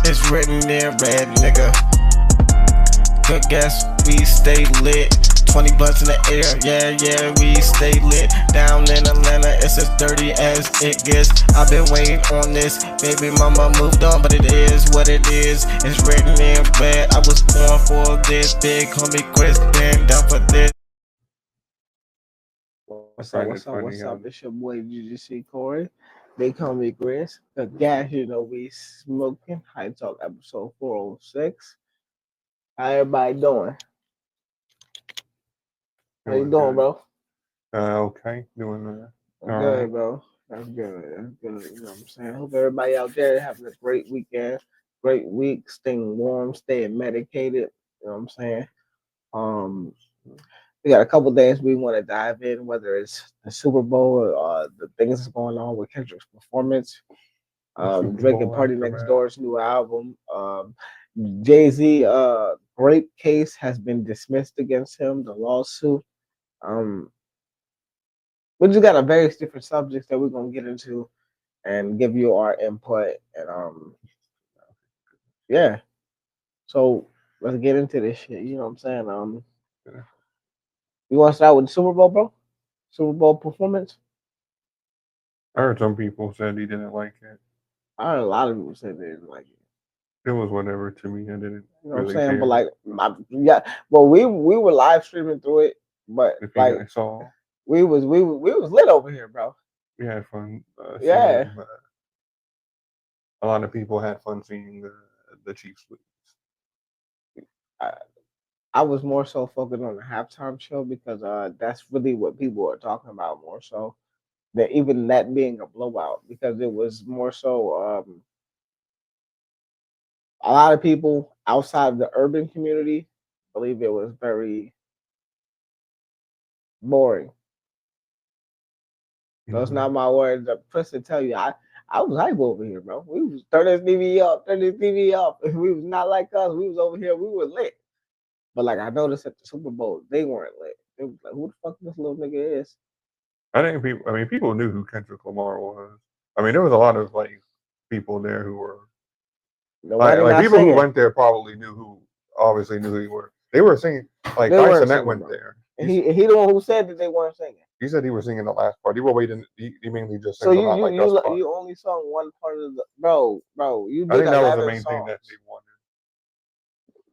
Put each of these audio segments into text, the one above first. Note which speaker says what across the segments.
Speaker 1: It's written in red, nigga. Good guess, we stay lit. 20 blunts in the air, yeah, we stay lit. Down in Atlanta, it's as dirty as it gets. I've been waiting on this, baby mama moved on, but it is what it is. It's written in red, I was born for this. Big homie Chris, been down for this. What's up? It's your boy GGC Corey. They call me Chris. The gas, we smoking. High Talk episode 406. How everybody doing? How you doing, bro?
Speaker 2: Okay, doing that.
Speaker 1: That's good, bro. That's good. That's good. You know what I'm saying? Hope everybody out there having a great weekend, great week, staying warm, staying medicated. You know what I'm saying? Um, we got a couple days we want to dive in, whether it's the Super Bowl or the things that's going on with Kendrick's performance. Drake and Party Next Door's new album. Jay-Z rape case has been dismissed against him, the lawsuit. Um, we just got a various different subjects that we're gonna get into and give you our input and yeah. So let's get into this shit. You know what I'm saying? You want to start with the Super Bowl, bro? Super Bowl performance.
Speaker 2: I heard some people said he didn't like it.
Speaker 1: I heard a lot of people say they didn't like it.
Speaker 2: It was whatever to me. I didn't.
Speaker 1: You know what
Speaker 2: really
Speaker 1: I'm saying?
Speaker 2: care.
Speaker 1: But like, yeah. Well, we were live streaming through it, but
Speaker 2: If
Speaker 1: like,
Speaker 2: you guys saw,
Speaker 1: we was lit over here, bro.
Speaker 2: we had fun.
Speaker 1: Yeah.
Speaker 2: Seeing, a lot of people had fun seeing the Chiefs lose.
Speaker 1: I was more so focused on the halftime show because that's really what people are talking about more so than even that being a blowout because it was more so a lot of people outside of the urban community believe it was very boring. So it's not my words. The person tell you I was hype over here, bro. We was turn this TV up, turn this TV up. We was not like us. We was over here. We were lit. But like I noticed at the Super Bowl, they weren't lit. They was like, who the fuck this little nigga is?
Speaker 2: I think people knew who Kendrick Lamar was. I mean, there was a lot of like people there who were like people who went there probably obviously knew who he were. They were singing like Dyson went there.
Speaker 1: He the one who said that they weren't singing.
Speaker 2: He said he was singing the last part. He were waiting. He mainly just
Speaker 1: so you only sung one part of the bro. You did.
Speaker 2: I think that was the main thing that they wanted.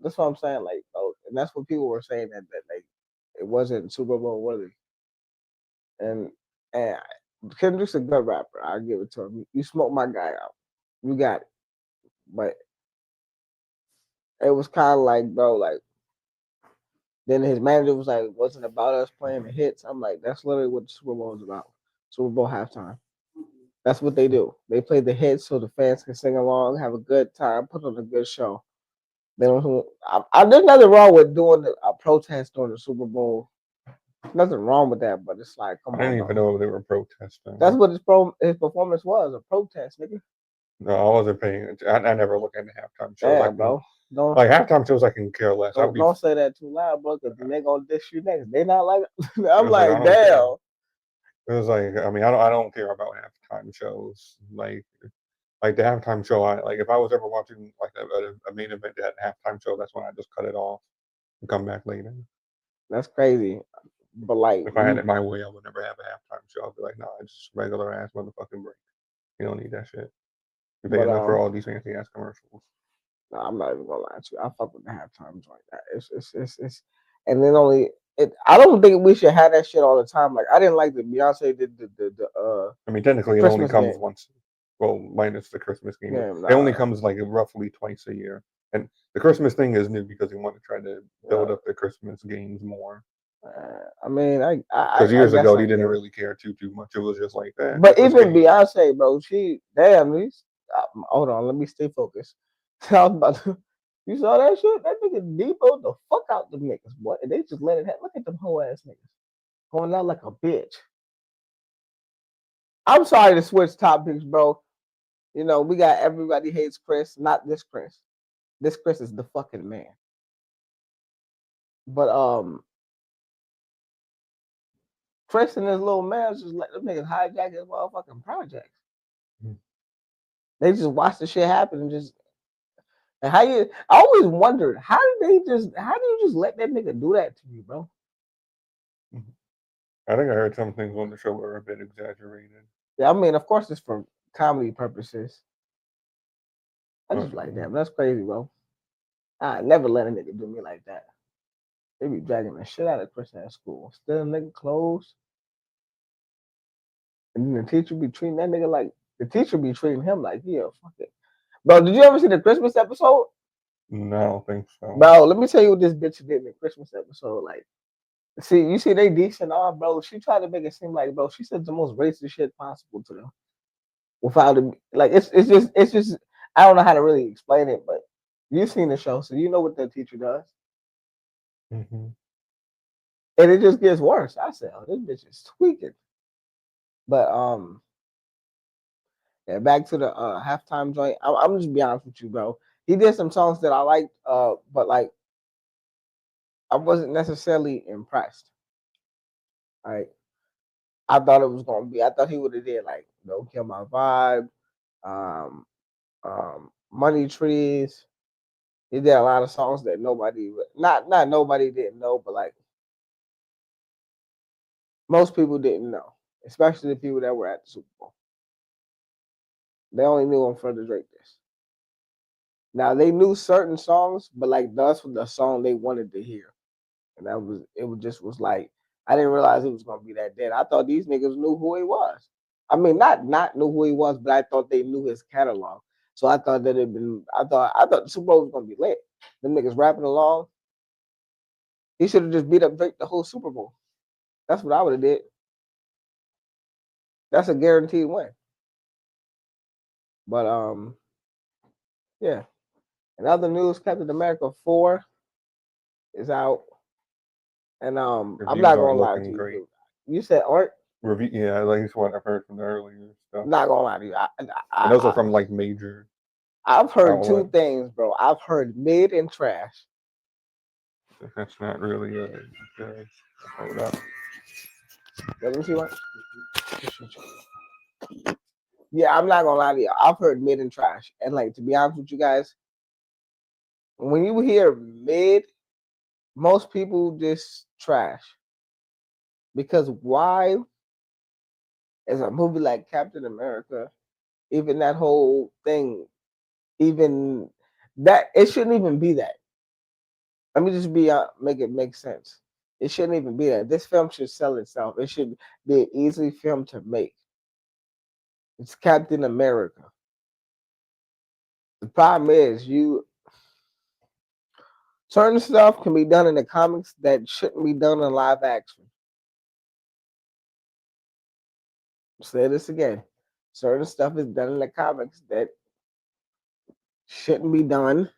Speaker 1: That's what I'm saying. Like, and that's what people were saying that like it wasn't Super Bowl worthy. And Kendrick's a good rapper. I give it to him. You smoke my guy out. You got it. But it was kind of like, bro, like. Then his manager was like, wasn't about us playing the hits. I'm like, that's literally what the Super Bowl is about. Super Bowl halftime. That's what they do. They play the hits so the fans can sing along, have a good time, put on a good show. There's nothing wrong with doing a protest during the Super Bowl. Nothing wrong with that, but it's like, come on.
Speaker 2: I didn't even know they were protesting.
Speaker 1: That's what his performance was, a protest, nigga.
Speaker 2: No, I wasn't paying attention. I never look at the halftime shows.
Speaker 1: Yeah, bro.
Speaker 2: Like halftime shows, I can care less.
Speaker 1: Don't say that too loud, bro, because they gonna diss you next. They not like. I'm like, damn.
Speaker 2: It was like, I mean, I don't care about halftime shows. Like the halftime show, if I was ever watching like a main event that had a halftime show, that's when I just cut it off and come back later.
Speaker 1: That's crazy. But like,
Speaker 2: if I had it my way, I would never have a halftime show. I'd be like, nah, it's just regular ass motherfucking break. You don't need that shit. You pay enough for all these fancy ass commercials.
Speaker 1: No, I'm not even gonna lie to you. I fuck with the halftime joint. It's and then only I don't think we should have that shit all the time. Like I didn't like the Beyonce did the
Speaker 2: I mean, technically it only comes once. Well, minus the Christmas game. Yeah, it only comes like roughly twice a year. And the Christmas thing is new because they want to try to build up the Christmas games more.
Speaker 1: I mean,
Speaker 2: because years ago they didn't really care too much. It was just like that.
Speaker 1: But even Beyonce, bro, she hold on, let me stay focused. I was about to, you saw that shit? That nigga Debo the fuck out the niggas, boy. And they just let it happen. Look at them whole ass niggas going out like a bitch. I'm sorry to switch topics, bro. You know, we got everybody hates Chris, not this Chris. This Chris is the fucking man. But Chris and his little man just let them niggas hijack his motherfucking projects. They just watch the shit happen and just And how you? I always wondered how do you just let that nigga do that to you, bro?
Speaker 2: I think I heard some things on the show were a bit exaggerated.
Speaker 1: Yeah, I mean, of course, it's for comedy purposes. I just like that. That's crazy, bro. I never let a nigga do me like that. They be dragging the shit out of Chris at school. Still nigga clothes. And then the teacher be treating that nigga like the teacher be treating him like, yeah, fuck it. Bro, did you ever see the Christmas episode?
Speaker 2: No, I don't think so.
Speaker 1: Bro, let me tell you what this bitch did in the Christmas episode. Like, you see they decent all, bro. She tried to make it seem like, bro, she said the most racist shit possible to them. Without it, like it's just I don't know how to really explain it, but you've seen the show, so you know what that teacher does.
Speaker 2: Mm-hmm.
Speaker 1: And it just gets worse. I said, oh, this bitch is tweaking. But yeah, back to the halftime joint. I'm just be honest with you, bro. He did some songs that I liked, but like I wasn't necessarily impressed. Like I thought it was gonna be. I thought he would have did like "Don't Kill My Vibe," um, "Money Trees." He did a lot of songs that not nobody didn't know, but like most people didn't know, especially the people that were at the Super Bowl. They only knew him for the Drake diss. Now they knew certain songs, but like that's the song they wanted to hear, and was like I didn't realize it was gonna be that dead. I thought these niggas knew who he was. I mean, not knew who he was, but I thought they knew his catalog. So I thought that it'd been. I thought the Super Bowl was gonna be lit. Them niggas rapping along. He should have just beat up Drake the whole Super Bowl. That's what I would have did. That's a guaranteed win. But yeah. In other news, Captain America 4 is out. And I'm not gonna lie to you.
Speaker 2: Great.
Speaker 1: You said art?
Speaker 2: Review, yeah, at least what I've heard from the earlier stuff.
Speaker 1: Not gonna lie to you.
Speaker 2: And those are from like major.
Speaker 1: I've heard two things, bro. I've heard mid and trash.
Speaker 2: That's not really good. Hold up.
Speaker 1: Let me see what. Yeah, I'm not gonna lie to you. I've heard mid and trash, and like to be honest with you guys, when you hear mid, most people just trash. Because why is a movie like Captain America, even that whole thing, even that it shouldn't even be that. Let me just make it make sense. It shouldn't even be that. This film should sell itself. It should be an easy film to make. It's Captain America. The problem is certain stuff can be done in the comics that shouldn't be done in live action. I'll say this again. Certain stuff is done in the comics that shouldn't be done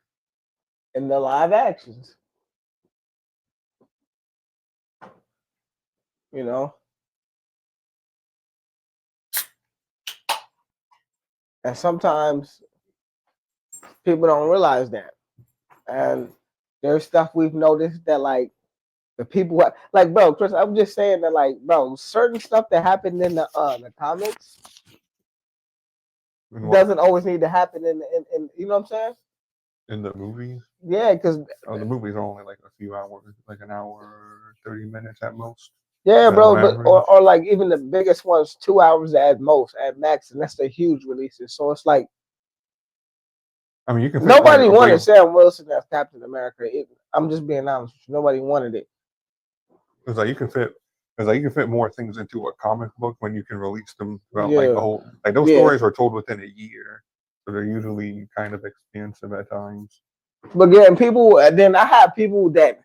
Speaker 1: in the live actions. You know? And sometimes people don't realize that. And there's stuff we've noticed that like the people like bro, Chris, I'm just saying that like bro, certain stuff that happened in the comics doesn't always need to happen in you know what I'm saying?
Speaker 2: In the movies?
Speaker 1: Yeah, because
Speaker 2: the movies are only like a few hours, like an hour, 30 minutes at most.
Speaker 1: Yeah, bro, but or like even the biggest ones, 2 hours at most, at max, and that's the huge releases. So it's like,
Speaker 2: I mean, you can.
Speaker 1: Nobody wanted Sam Wilson as Captain America. I'm just being honest with you. Nobody wanted it.
Speaker 2: It's like you can fit more things into a comic book when you can release them throughout like the whole. Like those stories are told within a year, so they're usually kind of expensive at times.
Speaker 1: But then I have people that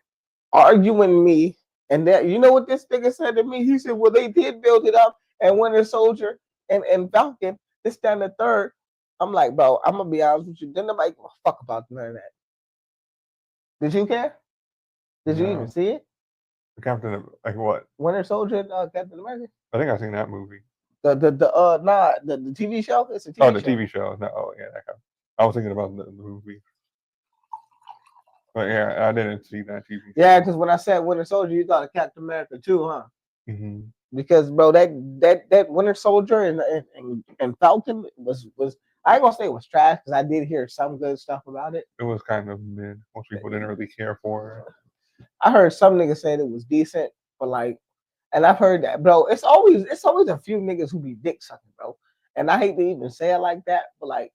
Speaker 1: arguing me. And that you know what this nigga said to me? He said, well, they did build it up and Winter Soldier and Falcon, this, that, and the third. I'm like, bro, I'm gonna be honest with you. Didn't nobody give a fuck about none of that. Did you care? Did you even see it?
Speaker 2: Captain, like what?
Speaker 1: Winter Soldier, Captain America.
Speaker 2: I think I've seen that movie.
Speaker 1: The TV show. It's a TV
Speaker 2: show. TV show. No, yeah, I was thinking about the movie. But yeah, I didn't see that TV show.
Speaker 1: Yeah, because when I said Winter Soldier, you thought of Captain America too, huh?
Speaker 2: Mm-hmm.
Speaker 1: Because bro, that Winter Soldier and Falcon was I ain't gonna say it was trash because I did hear some good stuff about it.
Speaker 2: It was kind of mid. Most people didn't really care for it.
Speaker 1: I heard some niggas saying it was decent, but like, and I've heard that, bro. It's always a few niggas who be dick sucking, bro. And I hate to even say it like that, but like,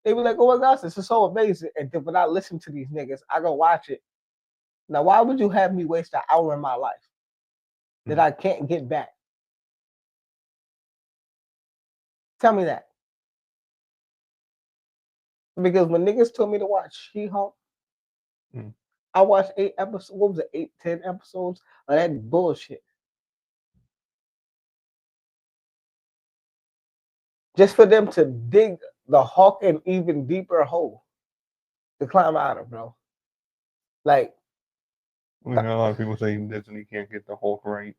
Speaker 1: they be like, "Oh my gosh, this is so amazing," and then when I listen to these niggas, I go watch it. Now, why would you have me waste an hour in my life that I can't get back? Tell me that. Because when niggas told me to watch She-Hulk, I watched 8 episodes. What was it? 8, 10 episodes of that bullshit. Just for them to dig the Hulk an even deeper hole to climb out of, bro. Like,
Speaker 2: a lot of people say Disney can't get the Hulk right.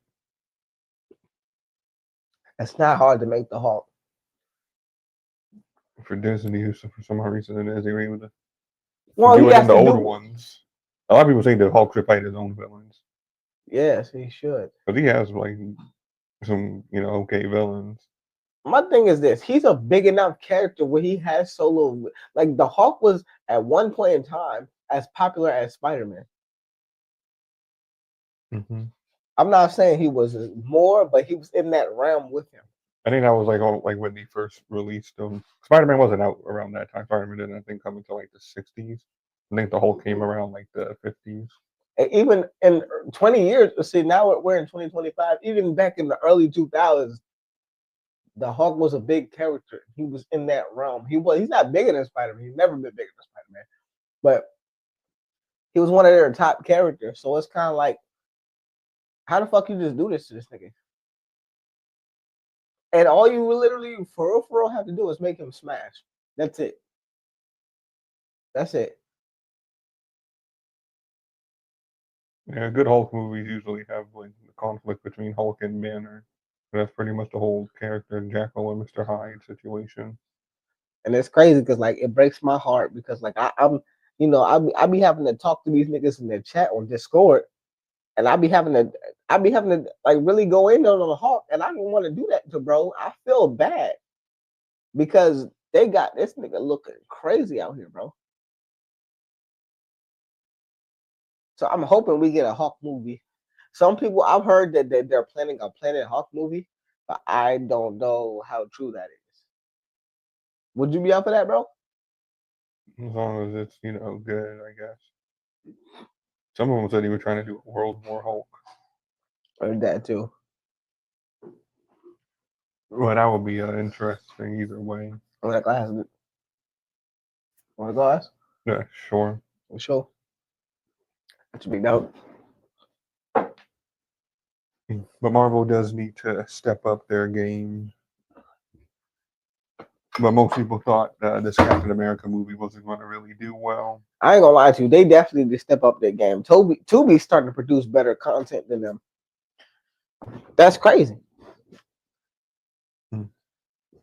Speaker 1: it's not hard to make the Hulk.
Speaker 2: For Disney, who for some reason is able to
Speaker 1: do
Speaker 2: it in the older ones. A lot of people say the Hulk should fight his own villains.
Speaker 1: Yes, he should.
Speaker 2: But he has like some, okay villains.
Speaker 1: My thing is this: he's a big enough character where he has solo. Like the Hulk was at one point in time as popular as Spider-Man.
Speaker 2: Mm-hmm.
Speaker 1: I'm not saying he was more, but he was in that realm with him.
Speaker 2: I think that was like when they first released them. Spider-Man wasn't out around that time. Spider-Man didn't, I think, come until like the 60s. I think the Hulk came around like the 50s.
Speaker 1: And even in 20 years, see, now we're in 2025. Even back in the early 2000s, the Hulk was a big character. He was in that realm. He's not bigger than Spider-Man. He's never been bigger than Spider-Man. But he was one of their top characters. So it's kind of like, how the fuck you just do this to this nigga? And all you literally, for real, have to do is make him smash. That's it. That's it.
Speaker 2: Yeah, good Hulk movies usually have like the conflict between Hulk and Banner. That's pretty much the whole character Jekyll and Mr. Hyde situation.
Speaker 1: And it's crazy because like it breaks my heart because like I'm I be having to talk to these niggas in the chat on Discord, and I be having to like really go in on the Hulk, and I don't want to do that to bro. I feel bad because they got this nigga looking crazy out here, bro. So I'm hoping we get a Hulk movie. Some people I've heard that they're planning a Planet Hulk movie, but I don't know how true that is. Would you be up for that, bro?
Speaker 2: As long as it's good, I guess. Some of them said he was trying to do a World War Hulk.
Speaker 1: Heard that too.
Speaker 2: Well, that would be interesting either way.
Speaker 1: Want a glass? Want a glass?
Speaker 2: Yeah, sure.
Speaker 1: Sure. That should be dope.
Speaker 2: But Marvel does need to step up their game. But most people thought this Captain America movie wasn't going to really do well.
Speaker 1: I ain't gonna lie to you. They definitely need to step up their game. Tubi's starting to produce better content than them. That's crazy.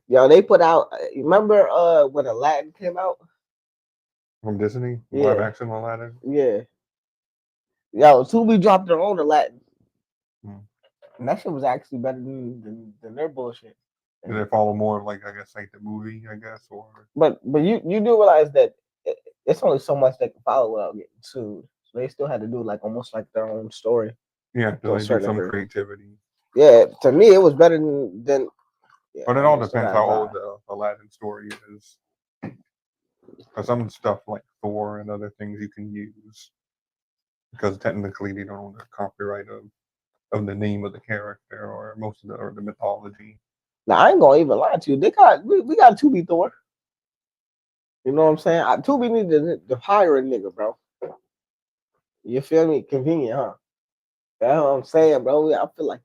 Speaker 1: Yo, they put out. Remember when Aladdin came out
Speaker 2: from Disney? Yeah. Live action Aladdin.
Speaker 1: Yeah. Yo, Tubi dropped their own Aladdin, and that shit was actually better than their bullshit.
Speaker 2: Did they follow more of like the movie, or?
Speaker 1: But you do realize that it's only so much they can follow without getting sued. So they still had to do like almost like their own story.
Speaker 2: Yeah, to do some creativity.
Speaker 1: Yeah, to me it was better than
Speaker 2: yeah, but it all depends how old the Aladdin story is. For some stuff like Thor and other things you can use, because technically they don't own the copyright of the name of the character or most of the mythology.
Speaker 1: Now I ain't gonna even lie to you. We got Tubi Thor. You know what I'm saying? Tubi need to hire a nigga, bro. You feel me? Convenient, huh? That's what I'm saying, bro. I feel like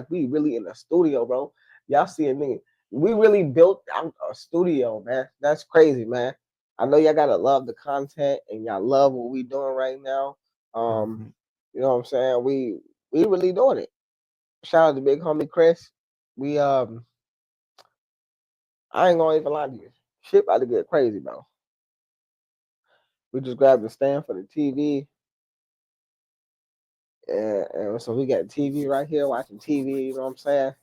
Speaker 1: we really in the studio, bro. Y'all see a nigga. We really built out a studio, man. That's crazy, man. I know y'all gotta love the content and y'all love what we doing right now. You know what I'm saying? We really doing it. Shout out to big homie Chris. We I ain't gonna even lie to you. Shit about to get crazy, bro. We just grabbed the stand for the TV. And so we got TV right here, watching TV, you know what I'm saying?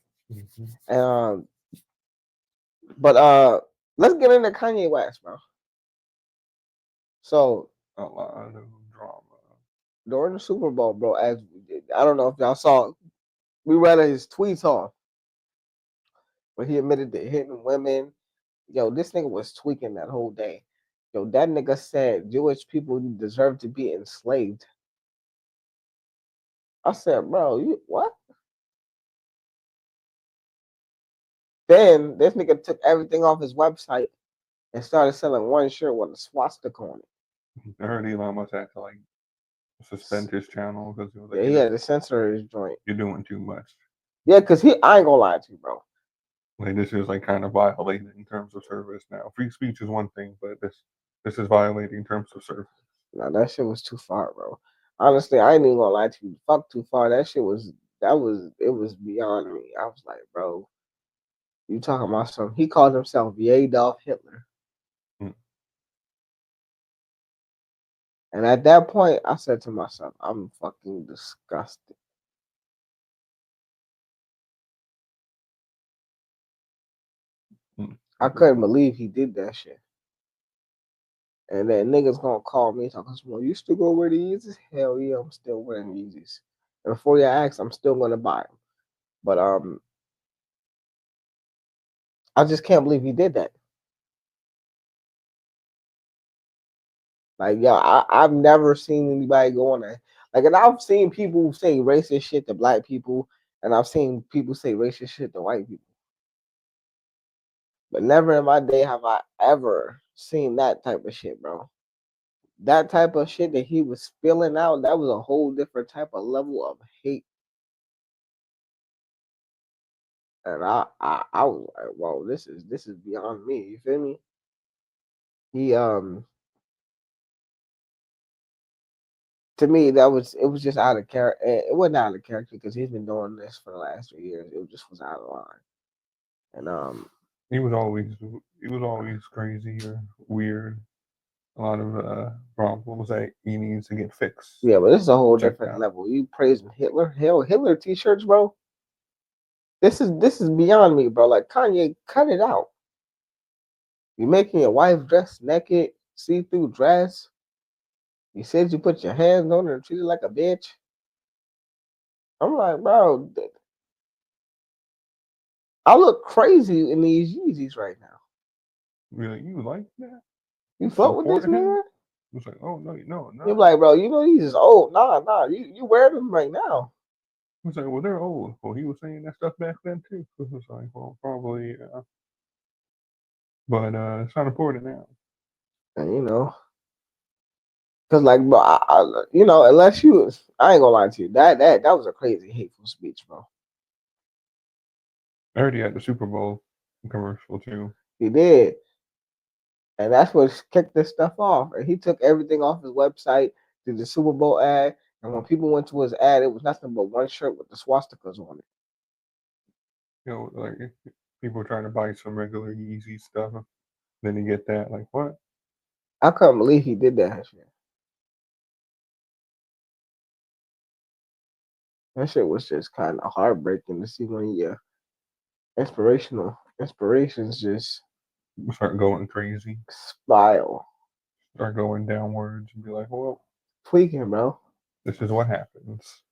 Speaker 1: But Let's get into Kanye West, bro. So
Speaker 2: a lot of drama.
Speaker 1: during the Super Bowl, bro, as I don't know if y'all saw, we read his tweets off where he admitted to hitting women. Yo, this nigga was tweaking that whole day. Yo, that nigga said Jewish people deserve to be enslaved. I said, bro, you what? Then this nigga took everything off his website and started selling one shirt with a swastika on it.
Speaker 2: I heard Elon Musk had to like suspend his channel because he was like,
Speaker 1: Yeah, he had to censor his joint.
Speaker 2: You're doing too much.
Speaker 1: Yeah, because I ain't gonna lie to you, bro.
Speaker 2: Like this is like kind of violating in terms of service now. Free speech is one thing, but this is violating terms of service.
Speaker 1: Nah, that shit was too far, bro. Honestly, I ain't even gonna lie to you. Fuck too far. That shit was it was beyond me. I was like, bro, you talking about something? He called himself Adolf Hitler. And at that point, I said to myself, I'm fucking disgusted. I couldn't believe he did that shit. And then niggas gonna call me talking about, you still gonna wear the Yeezys? Hell yeah, I'm still wearing Yeezys. And before you ask, I'm still gonna buy them. But I just can't believe he did that. Like, yeah, I've never seen anybody go on that. Like, and I've seen people say racist shit to black people, and I've seen people say racist shit to white people. But never in my day have I ever seen that type of shit, bro. That type of shit that he was spilling out, that was a whole different type of level of hate. And I was like, whoa, this is beyond me. You feel me? He to me it was just out of character. It wasn't out of character because he's been doing this for the last 3 years. It just was out of line. And
Speaker 2: he was always crazy or weird. A lot of problems that he needs to get fixed.
Speaker 1: Yeah, but this is a whole different level. You praising Hitler? Hell, Hitler t-shirts, bro. This is beyond me, bro. Like Kanye, cut it out. You're making your wife dress naked, see-through dress. You said you put your hands on her and treat her like a bitch. I'm like, bro, I look crazy in these Yeezys right now.
Speaker 2: Really, you like that?
Speaker 1: You fuck with this man?
Speaker 2: It's like, oh no.
Speaker 1: You're like, bro, you know these is old. Nah. You wear them right now.
Speaker 2: It's like, well, they're old. Well, he was saying that stuff back then too. It was like, well, probably, but it's not important now.
Speaker 1: And you know, cause like, bro, you know, unless you, I ain't gonna lie to you, that was a crazy hateful speech, bro.
Speaker 2: I heard he had the Super Bowl commercial too.
Speaker 1: He did. And that's what kicked this stuff off. And he took everything off his website, did the Super Bowl ad. And when people went to his ad, it was nothing but one shirt with the swastikas on it.
Speaker 2: You know, like people trying to buy some regular Yeezy stuff. Then you get that, like, what?
Speaker 1: I couldn't believe he did that shit. That shit was just kind of heartbreaking to see when your inspirations just
Speaker 2: Start going crazy.
Speaker 1: spiral.
Speaker 2: Start going downwards and be like, well,
Speaker 1: tweaking, bro.
Speaker 2: This is what happens.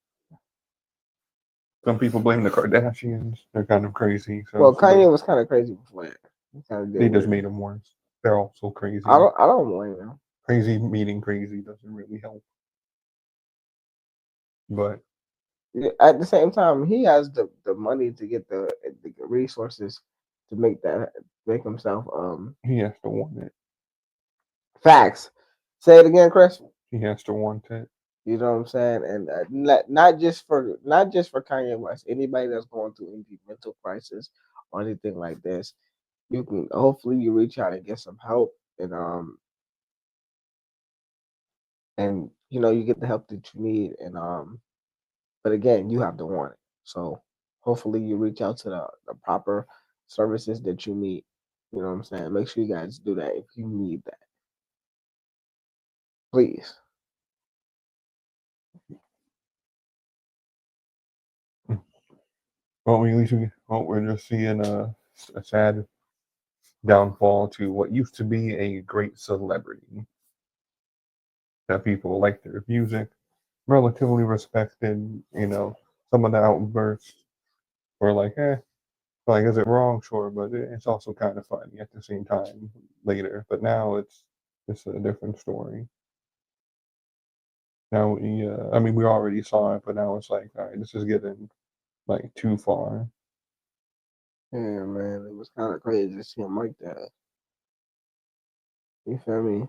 Speaker 2: Some people blame the Kardashians. They're kind of crazy. So
Speaker 1: well, Kanye was kind of crazy before that.
Speaker 2: They just made him worse. They're also crazy.
Speaker 1: I don't blame them.
Speaker 2: Crazy meeting crazy doesn't really help. But
Speaker 1: at the same time, he has the money to get the resources to make himself.
Speaker 2: He has to want it.
Speaker 1: Facts. Say it again, Chris.
Speaker 2: He has to want it.
Speaker 1: You know what I'm saying? And not just for Kanye West. Anybody that's going through any mental crisis or anything like this, you can hopefully you reach out and get some help and you know you get the help that you need and but again you have to want it. So hopefully you reach out to the proper services that you need. You know what I'm saying? Make sure you guys do that if you need that. Please.
Speaker 2: Well, at least we're just seeing a sad downfall to what used to be a great celebrity. That people like their music, relatively respected. Some of the outbursts were like, like, is it wrong? Sure, but it's also kind of funny at the same time later. But now it's a different story. Now I mean, we already saw it, but now it's like, all right, this is getting like too far.
Speaker 1: Yeah, man, it was kind of crazy to see him like that. You feel me?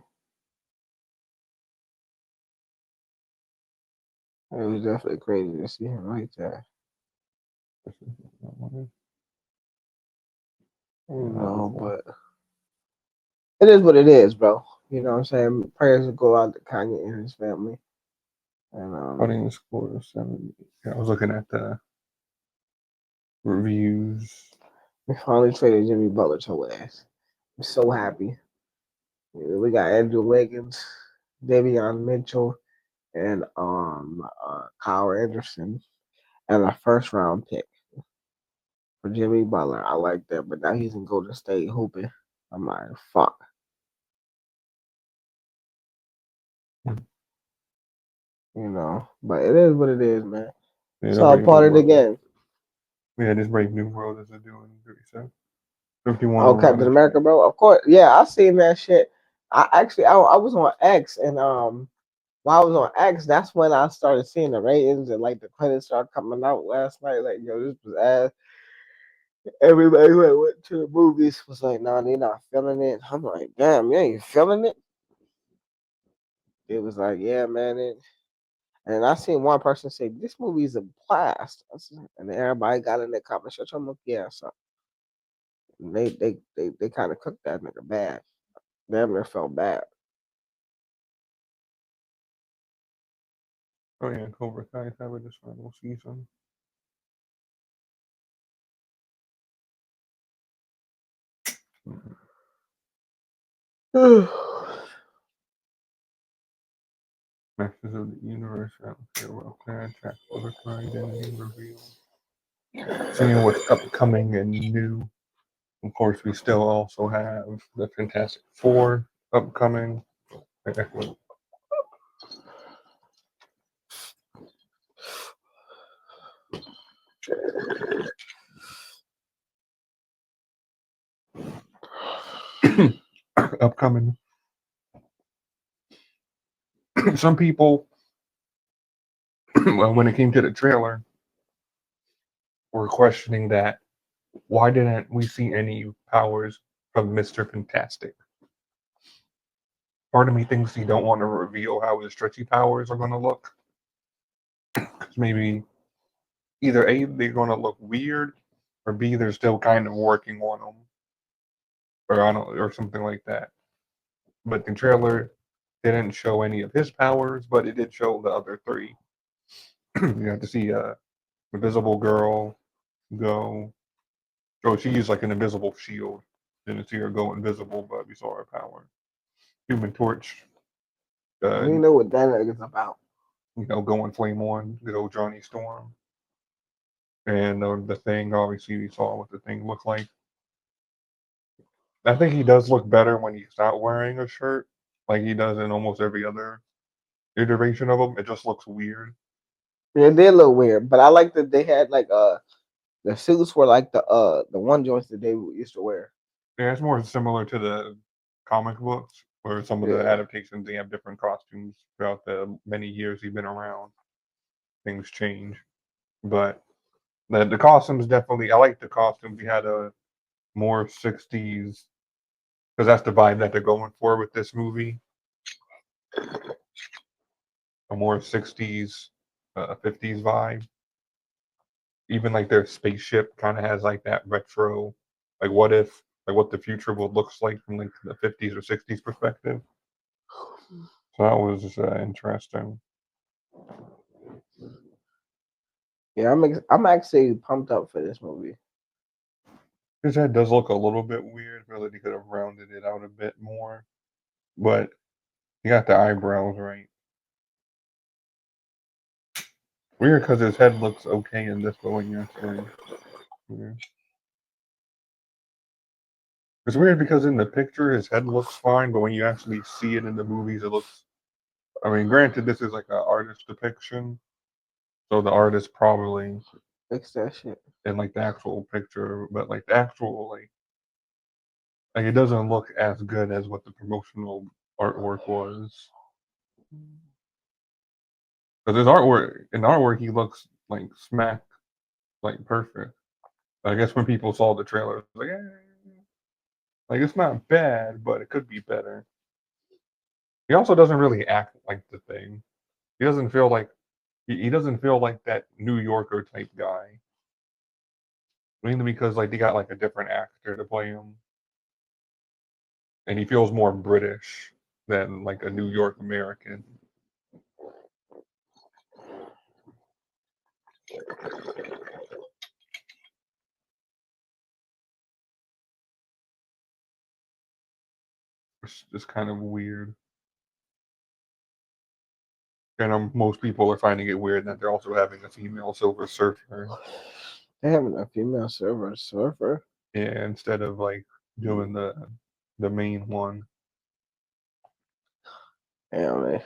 Speaker 1: It was definitely crazy to see him like that. But it is what it is, bro. You know what I'm saying? Prayers will go out to Kanye and his family. And
Speaker 2: Putting the score of 70. I was looking at the reviews.
Speaker 1: we finally traded Jimmy Butler to ass. I'm so happy. We got Andrew Wiggins, Davion Mitchell, and Kyle Anderson, and a first round pick for Jimmy Butler. I like that, but now he's in Golden State hooping. I'm like, fuck. But it is what it is, man. It's all part of the game.
Speaker 2: Yeah, this Brave New World is doing 37. 51
Speaker 1: Oh, Captain America, bro. Of course. Yeah, I seen that shit. I was on X, and while I was on X, that's when I started seeing the ratings and like the credits start coming out last night. Like, yo, this was ass. Everybody who went to the movies was like, nah, they not feeling it. I'm like, damn, you ain't feeling it? It was like, yeah, man. And I seen one person say, this movie's a blast. And everybody got in the comment section. I'm like, yeah, so they kind of cooked that nigga bad. Damn near felt bad.
Speaker 2: Oh yeah, Cobra Kai is having this final season. Masters of the Universe, farewell plan, track Cobra Kai identity reveal. Seeing what's upcoming and new. Of course, we still also have the Fantastic Four upcoming. Upcoming. Some people, well, when it came to the trailer, were questioning that why didn't we see any powers from Mr. Fantastic? Part of me thinks you don't want to reveal how his stretchy powers are going to look. Because maybe either A, they're going to look weird, or B, they're still kind of working on them. Or something like that. But the trailer didn't show any of his powers, but it did show the other three. You have to see Invisible Girl go. Oh, she used like an invisible shield. Didn't see her go invisible, but we saw her power. Human Torch.
Speaker 1: You know what that is about.
Speaker 2: Going Flame On, good old Johnny Storm. And the Thing, obviously, we saw what the Thing looked like. I think he does look better when he's not wearing a shirt, like he does in almost every other iteration of him. It just looks weird.
Speaker 1: Yeah, it did look weird, but I like that they had like the suits were like the one joints that they used to wear.
Speaker 2: Yeah, it's more similar to the comic books, where some of the adaptations they have different costumes throughout the many years he's been around. Things change, but the costumes definitely. I like the costumes. We had a more '60s because that's the vibe that they're going for with this movie. A more '60s, '50s vibe. Even like their spaceship kind of has like that retro, like what the future will looks like from like the '50s or '60s perspective. So that was interesting.
Speaker 1: Yeah, I'm actually pumped up for this movie.
Speaker 2: His head does look a little bit weird. Really, they could have rounded it out a bit more, but he got the eyebrows right. Weird because his head looks okay in this, but when you actually, yeah. It's weird because in the picture his head looks fine, but when you actually see it in the movies, it looks. I mean, granted, this is like an artist depiction, so the artist probably
Speaker 1: fix that shit.
Speaker 2: in like the actual picture, but like the actual like it doesn't look as good as what the promotional artwork was. Because his artwork, in artwork, he looks like smack, like perfect. I guess when people saw the trailer, it was like, like it's not bad, but it could be better. He also doesn't really act like the Thing. He doesn't feel like he doesn't feel like that New Yorker type guy. Mainly because like they got like a different actor to play him, and he feels more British than like a New York American. It's just kind of weird. And most people are finding it weird that they're also having a female Silver Surfer.
Speaker 1: They having a female surfer.
Speaker 2: Yeah, instead of like doing the main one.
Speaker 1: Damn, man.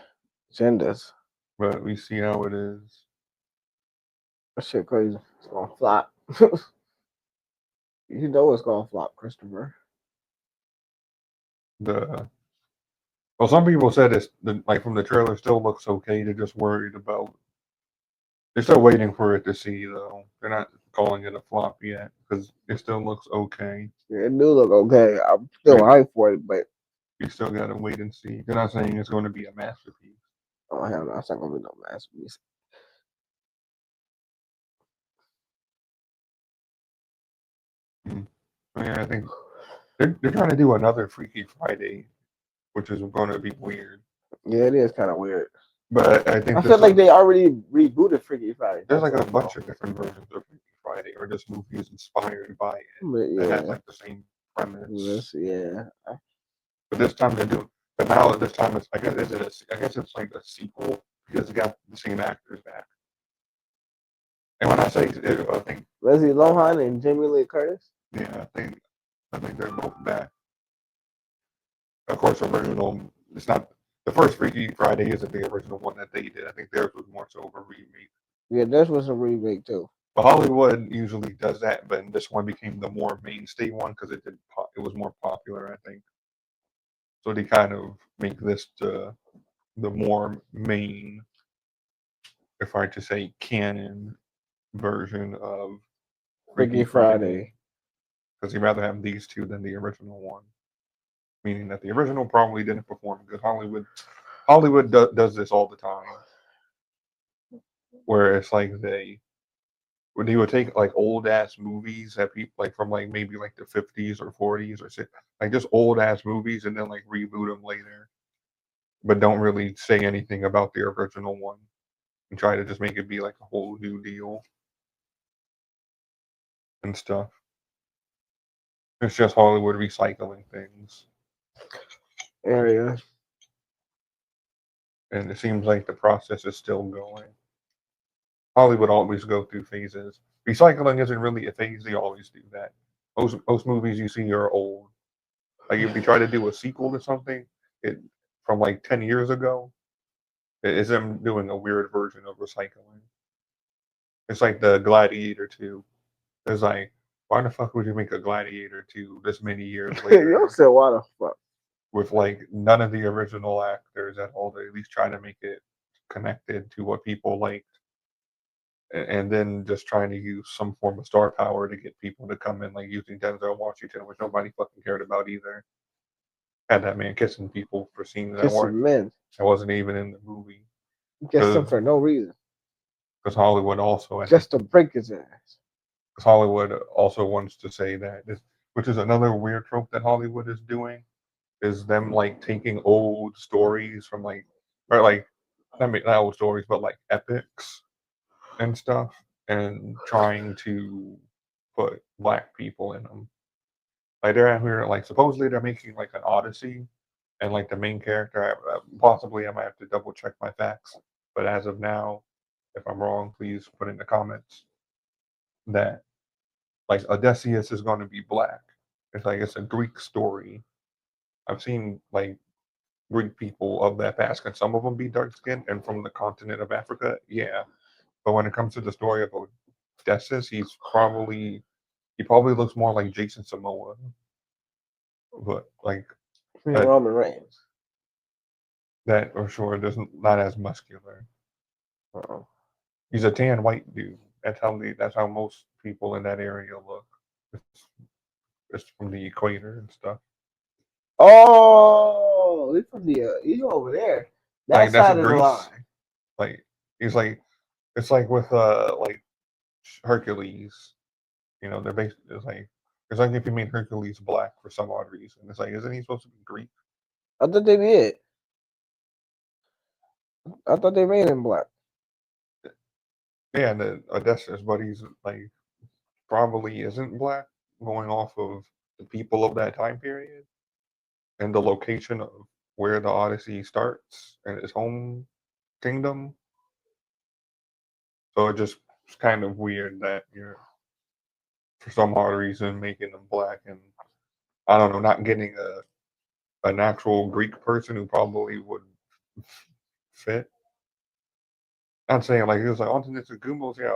Speaker 1: Genders.
Speaker 2: But we see how it is.
Speaker 1: That shit crazy. It's gonna flop. You know it's gonna flop, Christopher.
Speaker 2: Well, some people said it's like from the trailer still looks okay. They're just worried about. They're still waiting for it to see though. They're not calling it a flop yet because it still looks okay.
Speaker 1: Yeah, it do look okay. I'm still hyped for it, but
Speaker 2: you still gotta wait and see. They're not saying it's going to be a masterpiece.
Speaker 1: oh hell no, it's not gonna be no masterpiece.
Speaker 2: Yeah, I think they're trying to do another Freaky Friday, which is going to be weird.
Speaker 1: Yeah, it is kind of weird.
Speaker 2: But I think
Speaker 1: I feel like they already rebooted Freaky Friday.
Speaker 2: There's like a bunch of different versions of Freaky Friday, or just movies inspired by it.
Speaker 1: But yeah,
Speaker 2: that has like the same premise.
Speaker 1: Yeah.
Speaker 2: But this time they're doing. But now this time it's I guess it's like a sequel because it got the same actors back. And when I say I think
Speaker 1: Leslie Lohan and Jamie Lee Curtis.
Speaker 2: Yeah, I think they're both back. Of course, original. It's not the first Freaky Friday isn't the original one that they did. I think theirs was more so of a remake.
Speaker 1: Yeah, theirs was a remake too.
Speaker 2: But Hollywood usually does that, but this one became the more mainstay one because it was more popular, I think. So they kind of make this the more main, if I to say, canon version of
Speaker 1: Freaky Friday.
Speaker 2: Because you'd rather have these two than the original one. Meaning that the original probably didn't perform good. Hollywood does this all the time, where it's like they would take like old ass movies that people like from like maybe like the 50s or 40s or like just old ass movies and then like reboot them later, but don't really say anything about the original one and try to just make it be like a whole new deal and stuff. It's just Hollywood recycling things.
Speaker 1: Area.
Speaker 2: And it seems like the process is still going. Hollywood always go through phases. Recycling isn't really a phase; they always do that. Most movies you see are old. Like if they try to do a sequel to something, it from like 10 years ago, it is them doing a weird version of recycling. It's like the Gladiator 2. It's like, why the fuck would you make a Gladiator 2 this many years later?
Speaker 1: You said why the fuck?
Speaker 2: With like none of the original actors at all, to at least try to make it connected to what people liked. And then just trying to use some form of star power to get people to come in, like using Denzel Washington, which nobody fucking cared about either. Had that man kissing people for scenes that wasn't even in the movie.
Speaker 1: Kissed him for no reason.
Speaker 2: Because Hollywood also
Speaker 1: just to break his ass.
Speaker 2: Because Hollywood also wants to say that, which is another weird trope that Hollywood is doing, is them like taking old stories from not old stories, but like epics and stuff, and trying to put black people in them. Like they're out here, like supposedly they're making like an Odyssey, and like the main character, possibly I might have to double check my facts, but as of now, if I'm wrong, please put in the comments that like Odysseus is going to be black, It's like it's a Greek story. I've seen like Greek people of that past. Can some of them be dark skinned and from the continent of Africa? Yeah. But when it comes to the story of Odysseus, he probably looks more like Jason Momoa, but like
Speaker 1: Roman Reigns.
Speaker 2: That for sure doesn't not as muscular. He's a tan white dude. That's how most people in that area look. It's from the equator and stuff.
Speaker 1: Oh, he's over there. That
Speaker 2: like
Speaker 1: side
Speaker 2: that's
Speaker 1: of the
Speaker 2: Greece.
Speaker 1: line.
Speaker 2: Like he's like it's like with like Hercules. You know, they're based. It's like if you made Hercules black for some odd reason. It's like, isn't he supposed to be Greek?
Speaker 1: I thought they did. I thought they made him black.
Speaker 2: Yeah, and the Odysseus, but he's like probably isn't black, going off of the people of that time period and the location of where the Odyssey starts and his home kingdom. So it just it's kind of weird that you're for some odd reason making them black and I don't know, not getting an actual Greek person who probably would fit. I'm saying like it was like Antetokounmpo's. Yeah,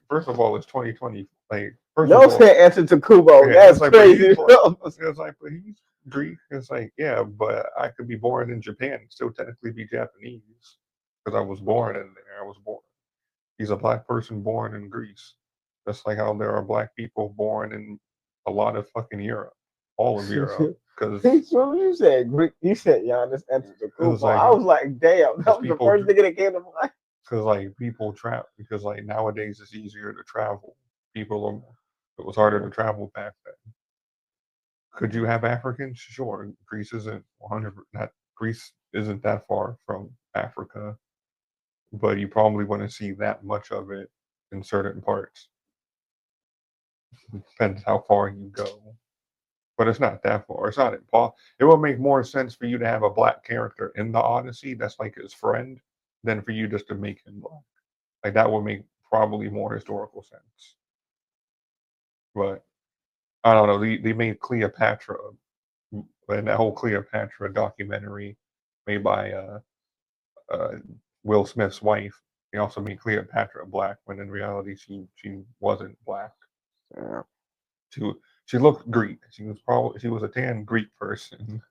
Speaker 2: first of all, it's 2020. Like first
Speaker 1: No
Speaker 2: of all,
Speaker 1: said Antetokounmpo.
Speaker 2: yeah,
Speaker 1: That's
Speaker 2: like,
Speaker 1: crazy.
Speaker 2: it's like, but he's Greek. It's like, yeah, but I could be born in Japan and still technically be Japanese because I was born in there. I was born. He's a black person born in Greece. Just like how there are black people born in a lot of fucking Europe, all of Europe. Because
Speaker 1: so you said Greek. You said Giannis Antetokounmpo.
Speaker 2: like
Speaker 1: I was like, damn, that was the first nigga that came to mind.
Speaker 2: Because like people travel. Because like nowadays it's easier to travel. It was harder to travel back then. Could you have Africans? Sure. Greece isn't 100. Not Greece isn't that far from Africa, but you probably wouldn't see that much of it in certain parts. Depends how far you go, but it's not that far. It's not impossible. It would make more sense for you to have a black character in the Odyssey that's like his friend than for you just to make him black. Like that would make probably more historical sense. But I don't know. They made Cleopatra, and that whole Cleopatra documentary made by uh, Will Smith's wife. They also made Cleopatra black when in reality she wasn't black.
Speaker 1: Yeah.
Speaker 2: She looked Greek. She was a tan Greek person.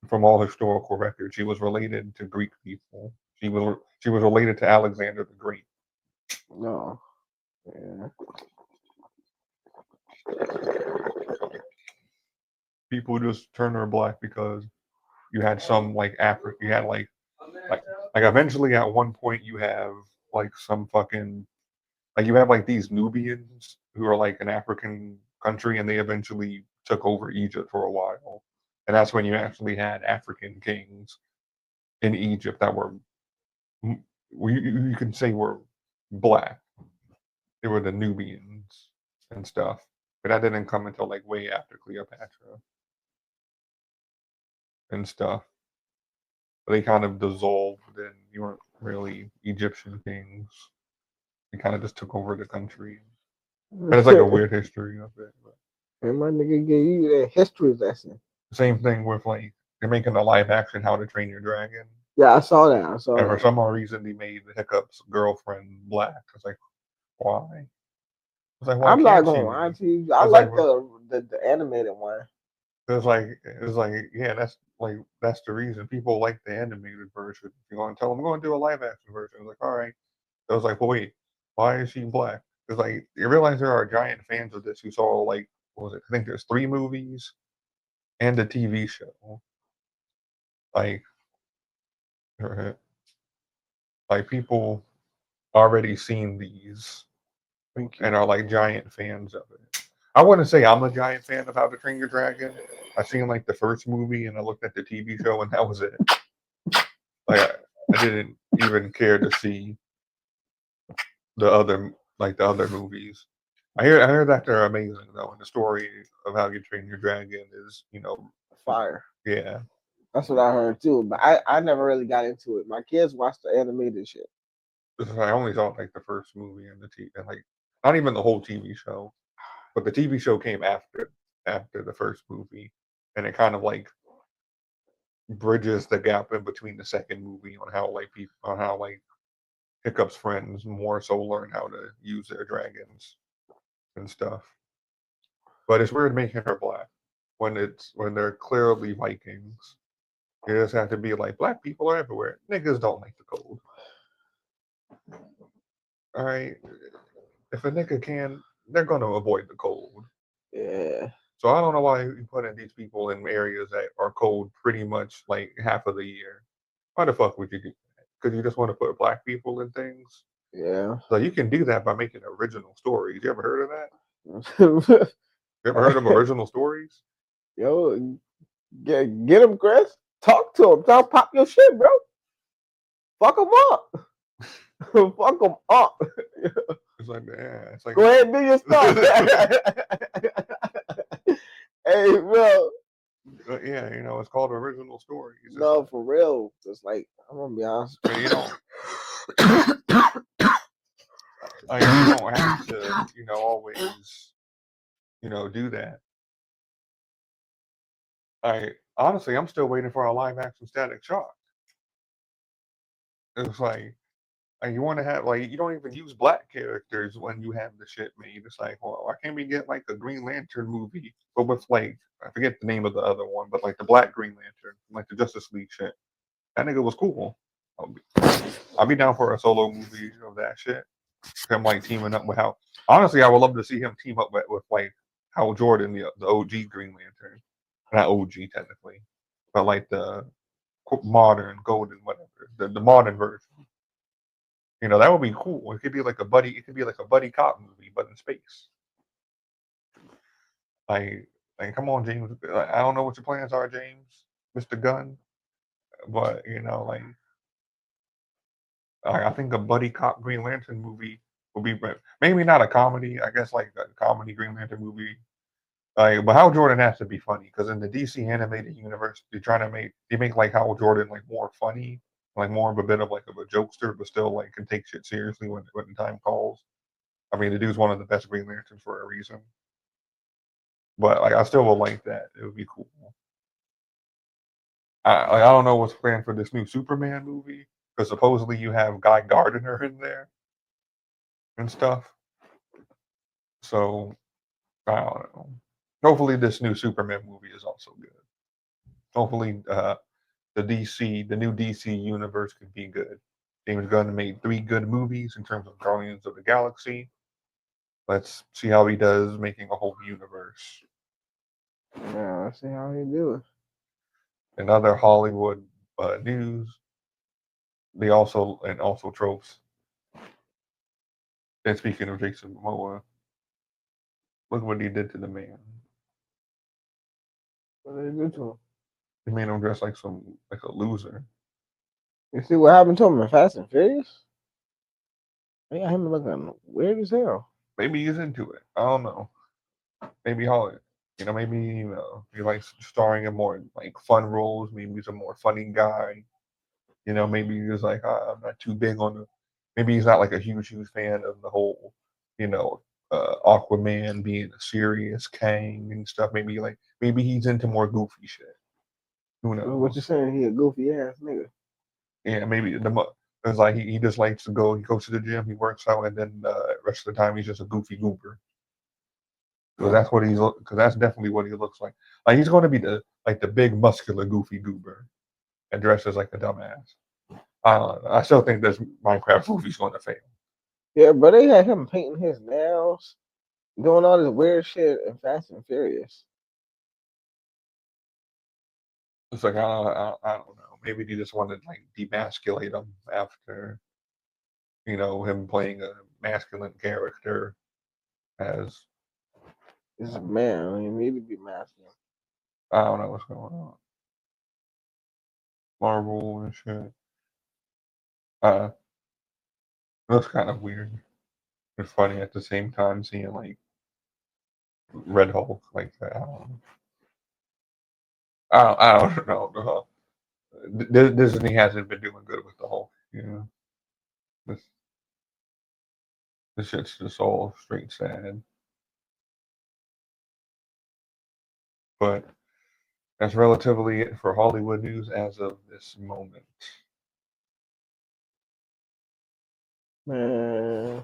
Speaker 2: From all historical records, she was related to Greek people. She was related to Alexander the Great.
Speaker 1: No. Yeah.
Speaker 2: People just turn her black because you had some like Africa. You had like eventually at one point you have like some fucking like you have like these Nubians who are like an African country and they eventually took over Egypt for a while. And that's when you actually had African kings in Egypt that were you can say were black. They were the Nubians and stuff. But that didn't come until like way after Cleopatra and stuff. But they kind of dissolved and you weren't really Egyptian kings. They kind of just took over the country. And it's like a weird history of it. But.
Speaker 1: And my nigga gave you that history lesson.
Speaker 2: Same thing with like they're making a live action How to Train Your Dragon.
Speaker 1: Yeah, I saw that.
Speaker 2: And for some odd reason, they made the Hiccup's girlfriend black. It's like, why? It's like, why
Speaker 1: I'm not
Speaker 2: can't
Speaker 1: gonna
Speaker 2: she
Speaker 1: lie
Speaker 2: be?
Speaker 1: to you. I like the animated one.
Speaker 2: It's like, yeah, that's the reason people like the animated version. If you're gonna tell them, I'm going to do a live action version, it's like, all right. I was like, well, wait, why is she black? It's like you realize there are giant fans of this who saw like, what was it? I think there's 3 movies and a TV show. Like, like people already seen these and are like giant fans of it. I wouldn't say I'm a giant fan of How to Train Your Dragon. I seen like the first movie and I looked at the TV show and that was it. Like I didn't even care to see the other movies. I hear that they're amazing though, and the story of How You Train Your Dragon is
Speaker 1: fire.
Speaker 2: Yeah,
Speaker 1: that's what I heard too. But I never really got into it. My kids watched the animated shit.
Speaker 2: I only saw like the first movie and the TV, and like not even the whole TV show. but the TV show came after the first movie, and it kind of like bridges the gap in between the second movie on how like Hiccup's friends more so learn how to use their dragons and stuff. But it's weird making her black when they're clearly Vikings. You just have to be like, black people are everywhere. Niggas don't like the cold. All right, if a nigga can, they're gonna avoid the cold.
Speaker 1: Yeah.
Speaker 2: So I don't know why you putting these people in areas that are cold pretty much like half of the year. Why the fuck would you do that? Because you just want to put black people in things.
Speaker 1: Yeah.
Speaker 2: So you can do that by making original stories. You ever heard of that?
Speaker 1: You
Speaker 2: You ever heard of original stories?
Speaker 1: Yo, get him, Chris. Talk to him. Tell him pop your shit, bro. Fuck him up. Fuck him up.
Speaker 2: It's like, yeah, it's like.
Speaker 1: Go ahead and do your stuff. Hey, bro.
Speaker 2: Yeah, it's called original stories.
Speaker 1: No, for real. It's like, I'm gonna be honest.
Speaker 2: I mean, you don't have to, always, do that. Honestly, I'm still waiting for a live action Static Shock. It's like you want to have you don't even use black characters when you have the shit made. It's like, well, why can't we get like a Green Lantern movie, but with I forget the name of the other one, but like the Black Green Lantern, like the Justice League shit. That nigga was cool. I'll be down for a solo movie of that shit. Him like teaming up with Hal. Honestly, I would love to see him team up with like Hal Jordan, the OG Green Lantern, not OG technically, but like the modern golden whatever, the modern version. That would be cool. It could be like a buddy cop movie, but in space. Like come on, James. I don't know what your plans are, James, Mr. Gunn, but I think a buddy cop Green Lantern movie would be maybe not a comedy. I guess like a comedy Green Lantern movie. But Hal Jordan has to be funny because in the DC animated universe, they make like Hal Jordan like more funny, like more of a bit of like of a jokester, but still like can take shit seriously when the time calls. I mean, the dude's one of the best Green Lanterns for a reason. But I still would like that. It would be cool. I don't know what's planned for this new Superman movie because supposedly you have Guy Gardner in there and stuff. So I don't know. Hopefully, this new Superman movie is also good. Hopefully, the new DC universe can be good. James Gunn made 3 good movies in terms of Guardians of the Galaxy. Let's see how he does making a whole universe.
Speaker 1: Yeah, let's see how he do it.
Speaker 2: In other Hollywood news, they also tropes. And speaking of Jason Momoa, look what he did to the man.
Speaker 1: What did he do to him?
Speaker 2: He made him dress like a loser.
Speaker 1: You see what happened to him in Fast and Furious? They got him looking weird as hell.
Speaker 2: Maybe he's into it. I don't know. Maybe Hollywood. Maybe he likes starring in more like fun roles. Maybe he's a more funny guy. Maybe he's like, I'm not too big on the. Maybe he's not like a huge fan of the whole, Aquaman being a serious Kang and stuff. Maybe he's into more goofy shit. Who knows?
Speaker 1: What you saying? He a goofy ass nigga.
Speaker 2: Yeah, maybe it's like he just likes to go. He goes to the gym, he works out, and then the rest of the time he's just a goofy goober. Because that's definitely what he looks like. Like he's going to be the big muscular goofy goober, and dresses like a dumbass. I still think this Minecraft movie's going to fail.
Speaker 1: Yeah, but they had him painting his nails, doing all this weird shit in Fast and Furious.
Speaker 2: It's like I don't know. Maybe they just wanted to demasculate him after him playing a masculine character as.
Speaker 1: This is man. He need to be masculine.
Speaker 2: I don't know what's going on. Marvel and shit. That's kind of weird. It's funny at the same time seeing Red Hulk like that. I don't know. Disney hasn't been doing good with the Hulk. This shit's just all straight sad. But that's relatively it for Hollywood news as of this moment.
Speaker 1: Man,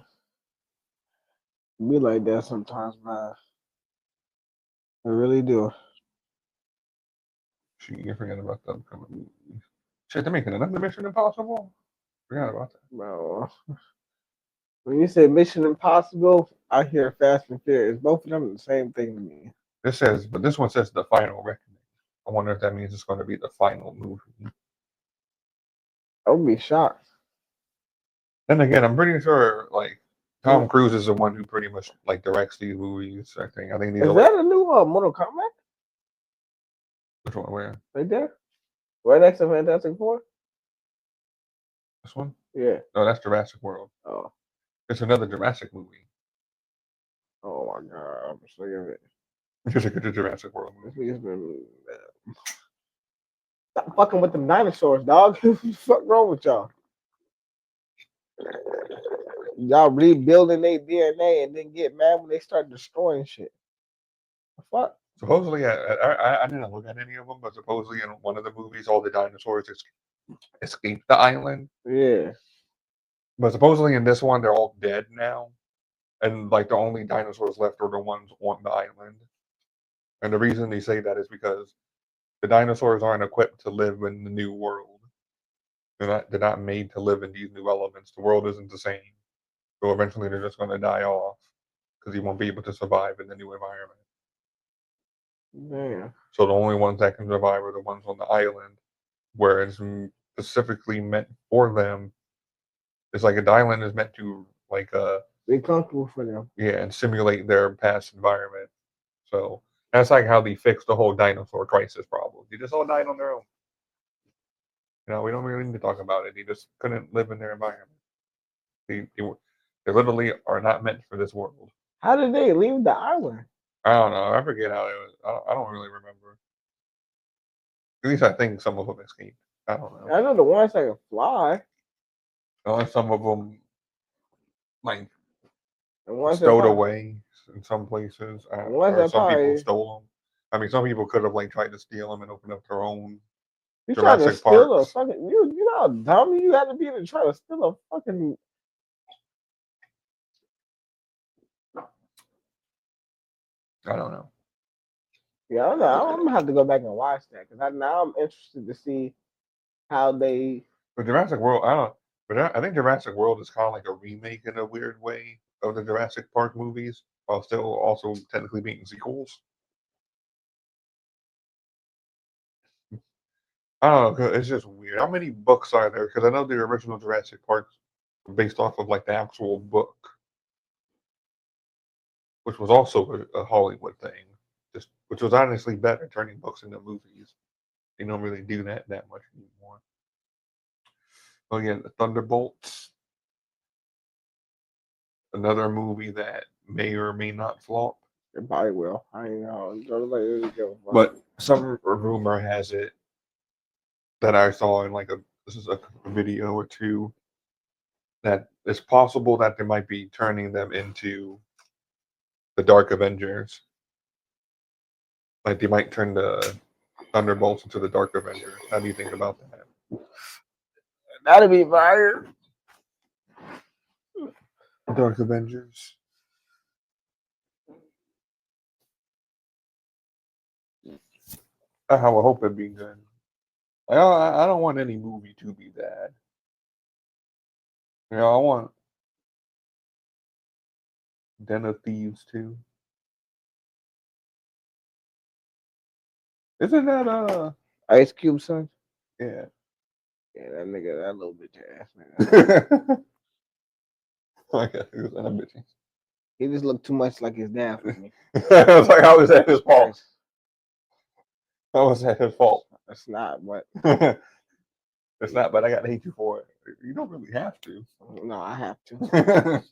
Speaker 1: be like that sometimes, man. I really do.
Speaker 2: Shit, you forget about the upcoming movies. Shit, they're making another Mission Impossible. Forgot about that.
Speaker 1: Bro, when you say Mission Impossible, I hear Fast and Furious. Both of them are the same thing to me.
Speaker 2: But this one says the final reckoning. I wonder if that means it's going to be the final movie.
Speaker 1: I would be shocked.
Speaker 2: Then again, I'm pretty sure like Tom Cruise is the one who pretty much like directs these movies. I think these
Speaker 1: is
Speaker 2: are
Speaker 1: that
Speaker 2: like,
Speaker 1: a new Mortal Kombat?
Speaker 2: which one? Where?
Speaker 1: Right there, right next to Fantastic Four.
Speaker 2: This one?
Speaker 1: Yeah.
Speaker 2: No, that's Jurassic World.
Speaker 1: Oh.
Speaker 2: It's another Jurassic movie.
Speaker 1: Oh my god, I'm sick of it.
Speaker 2: Just like a Jurassic World movie.
Speaker 1: This nigga's been stop fucking with them dinosaurs, dog. What the fuck wrong with y'all? Y'all rebuilding their DNA and then get mad when they start destroying shit. The fuck?
Speaker 2: Supposedly, I didn't look at any of them, but supposedly in one of the movies, all the dinosaurs escaped the island.
Speaker 1: Yeah.
Speaker 2: But supposedly in this one, they're all dead now, and like the only dinosaurs left are the ones on the island. And the reason they say that is because the dinosaurs aren't equipped to live in the new world. They're not made to live in these new elements. The world isn't the same. So eventually, they're just going to die off because you won't be able to survive in the new environment.
Speaker 1: Damn.
Speaker 2: So the only ones that can survive are the ones on the island, where it's specifically meant for them. It's like the island is meant to
Speaker 1: be comfortable for them.
Speaker 2: Yeah, and simulate their past environment. So that's like how they fixed the whole dinosaur crisis problem. They just all died on their own. You know, we don't really need to talk about it. They just couldn't live in their environment. They literally are not meant for this world.
Speaker 1: How did they leave the island?
Speaker 2: I don't know. I forget how it was. I don't really remember. At least I think some of them escaped. I don't know.
Speaker 1: I know the ones that can fly.
Speaker 2: Unless some of them, like,
Speaker 1: The
Speaker 2: stowed away in some places, or some people stole them. I mean, some people could have like tried to steal them and open up their own
Speaker 1: you trying to
Speaker 2: Jurassic
Speaker 1: steal
Speaker 2: Parks.
Speaker 1: a fucking you know how dumb you had to be to try to steal a fucking.
Speaker 2: I don't know.
Speaker 1: Yeah, I don't know. I'm gonna have to go back and watch that because now I'm interested to see how they.
Speaker 2: But Jurassic World, I don't. But I think Jurassic World is kind of like a remake in a weird way of the Jurassic Park movies, while still also technically being sequels. I don't know. 'Cause it's just weird. How many books are there? Because I know the original Jurassic Park was based off of like the actual book, which was also a Hollywood thing. Just which was honestly better, turning books into movies. They don't really do that much anymore. Oh yeah, the Thunderbolts. Another movie that may or may not flop.
Speaker 1: It probably will. I ain't know.
Speaker 2: But some rumor has it that I saw in this is a video or two, that it's possible that they might be turning them into the Dark Avengers. Like they might turn the Thunderbolts into the Dark Avengers. How do you think about that?
Speaker 1: That'd be fire.
Speaker 2: Dark Avengers. I would hope it'd be good. I don't want any movie to be bad. You know, I want Den of Thieves too. Isn't that
Speaker 1: Ice Cube son?
Speaker 2: Yeah.
Speaker 1: Yeah, that nigga, that little bitch ass nigga.
Speaker 2: Okay, he was in a bitch.
Speaker 1: He just looked too much like his dad for me.
Speaker 2: I was like, how was that his fault? How was that his fault?
Speaker 1: It's not, but
Speaker 2: it's not. But I got to hate you for it. You don't really have to.
Speaker 1: No, I have to.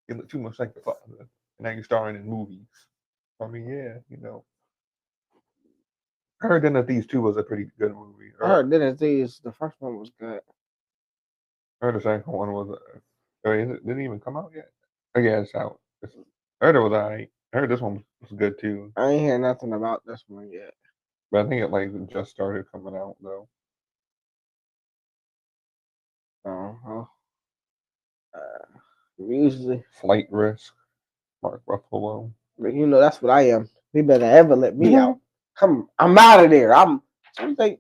Speaker 2: You look too much like the father, and now you're starring in movies. I mean, yeah, you know. I heard then that these two was a pretty good movie.
Speaker 1: I heard then that these the first one was good.
Speaker 2: I heard the second one was. I mean, it didn't even come out yet. Oh yeah, it's out. I heard it was alright. I heard this one was good too,
Speaker 1: I ain't hear nothing about this one yet.
Speaker 2: but I think it like just started coming out though.
Speaker 1: Uh-huh. Usually,
Speaker 2: Flight Risk, Mark Ruffalo.
Speaker 1: but that's what I am. They better ever let me out. I'm out of there.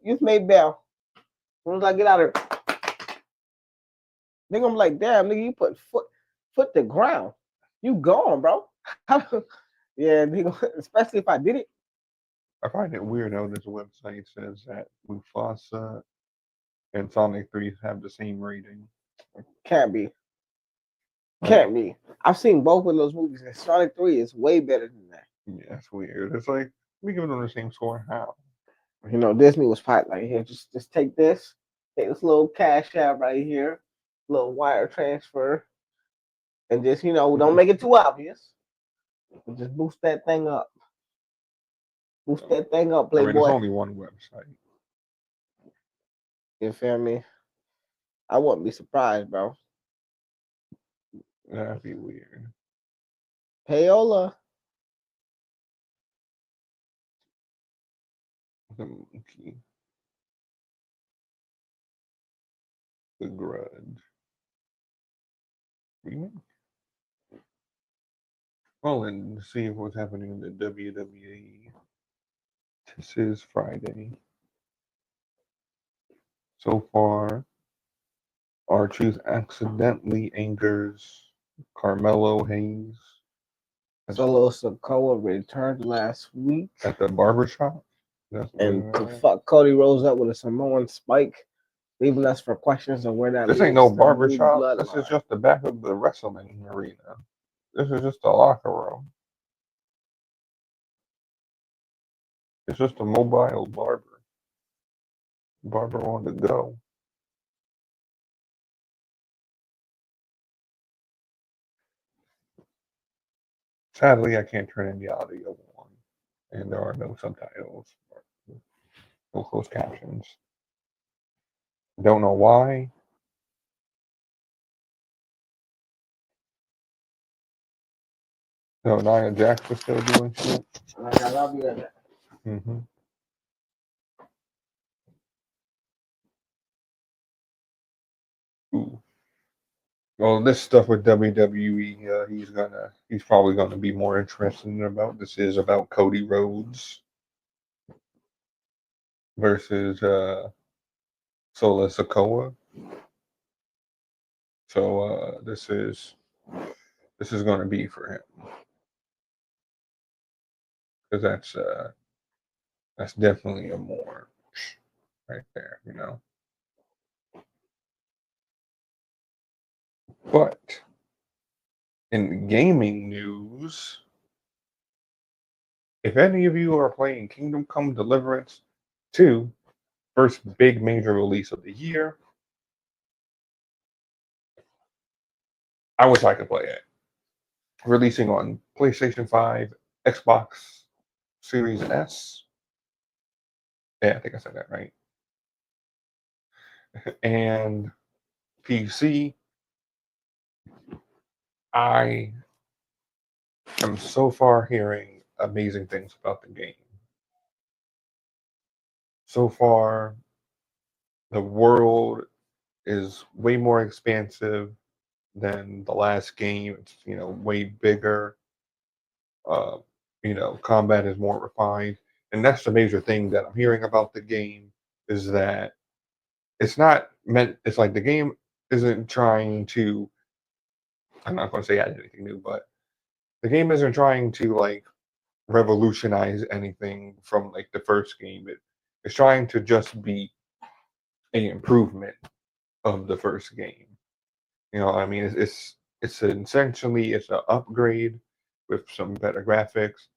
Speaker 1: You've made bail. As soon as I get out of there, nigga, I'm like, damn, nigga, you put foot to ground. You gone, bro. Yeah, nigga, especially if I did it.
Speaker 2: I find it weird how this website says that Mufasa and Sonic 3 have the same rating.
Speaker 1: Can't be. Can't be. I've seen both of those movies, and Sonic 3 is way better than that.
Speaker 2: Yeah, it's weird. It's like we give them the same score. How?
Speaker 1: Disney was probably like, here, just take this little cash app right here, little wire transfer, and just don't make it too obvious. Just boost that thing up. Boost that thing up,
Speaker 2: I mean, it's
Speaker 1: Playboy.
Speaker 2: only one website.
Speaker 1: You feel me? I wouldn't be surprised, bro.
Speaker 2: That'd be weird.
Speaker 1: Payola.
Speaker 2: The Monkey. The Grudge. Remake? Well, and see what's happening in the WWE. This is Friday. So far, R-Truth accidentally angers Carmelo Hayes.
Speaker 1: Solo Sikoa returned last week.
Speaker 2: At the barbershop?
Speaker 1: And to fuck Cody Rhodes up with a Samoan spike, leaving us for questions of where that
Speaker 2: This
Speaker 1: leads.
Speaker 2: ain't no barbershop. This is just the back of the wrestling arena. This is just a locker room. It's just a mobile barber. Barber on the go. Sadly, I can't turn in the audio on, and there are no subtitles, no closed captions. Don't know why. No, Nia Jax is still doing shit.
Speaker 1: I'll be right back.
Speaker 2: Mm-hmm. Ooh. Well, this stuff with WWE, he's probably gonna be more interested in about. This is about Cody Rhodes versus Solo Sikoa. So this is going to be for him because that's definitely a more right there, But in gaming news, if any of you are playing Kingdom Come Deliverance 2, first big major release of the year, I wish I could play it. Releasing on PlayStation 5, Xbox Series S. Yeah, I think I said that right. And PC. I am so far hearing amazing things about the game. So far, the world is way more expansive than the last game. It's way bigger. Combat is more refined, and that's the major thing that I'm hearing about the game is that it's not meant. It's like the game isn't trying to. I'm not going to say add anything new, but the game isn't trying to like revolutionize anything from like the first game. It's trying to just be an improvement of the first game. I mean, it's essentially it's an upgrade with some better graphics.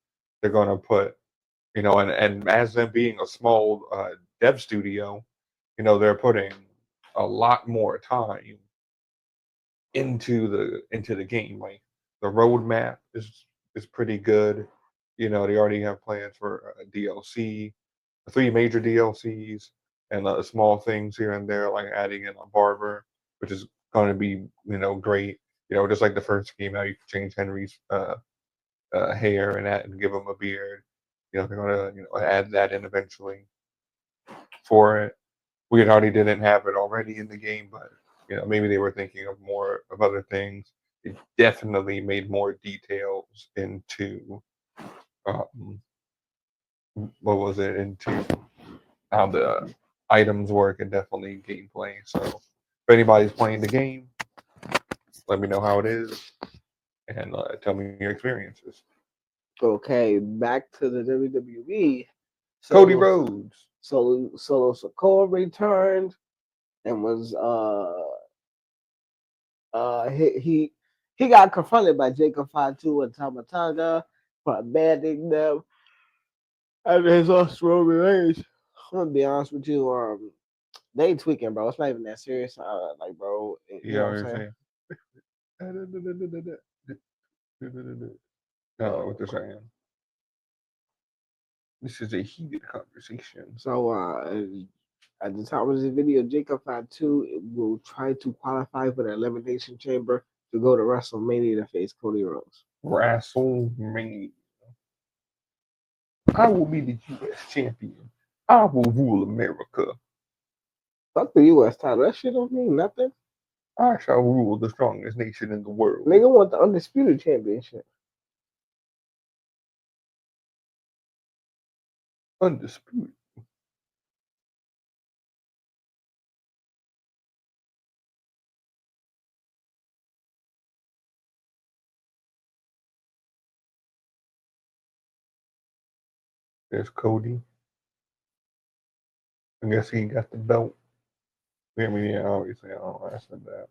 Speaker 2: They're gonna put, and as them being a small dev studio, they're putting a lot more time into the game. Like the roadmap is pretty good. They already have plans for a DLC, 3 major DLCs, and small things here and there, like adding in a barber, which is going to be great. Just like the first game, how you can change Henry's hair and that, and give him a beard. They're gonna add that in eventually for it. We had already didn't have it already in the game, but maybe they were thinking of more of other things. It definitely made more details into um, what was it into how the items work and definitely gameplay. So if anybody's playing the game, let me know how it is and tell me your experiences.
Speaker 1: Okay, back to the WWE.
Speaker 2: Cody
Speaker 1: So
Speaker 2: Rhodes.
Speaker 1: Solo Sokoa returned and was he got confronted by Jacob Fatu and Tamatanga for abandoning them after his lost Roman Reigns. I'm gonna be honest with you, they tweaking, bro. It's not even that serious. Like, bro, you know what I'm saying?
Speaker 2: I don't know what they're saying. This is a heated conversation.
Speaker 1: So, at the top of this video, Jacob Fatu will try to qualify for the Elimination Chamber to go to WrestleMania to face Cody Rhodes.
Speaker 2: WrestleMania. I will be the U.S. champion. I will rule America.
Speaker 1: Fuck the U.S. title. That shit don't mean nothing.
Speaker 2: I shall rule the strongest nation in the world.
Speaker 1: Nigga want the Undisputed Championship.
Speaker 2: Undisputed. There's Cody. I guess he got the belt. Yeah, obviously, I said that.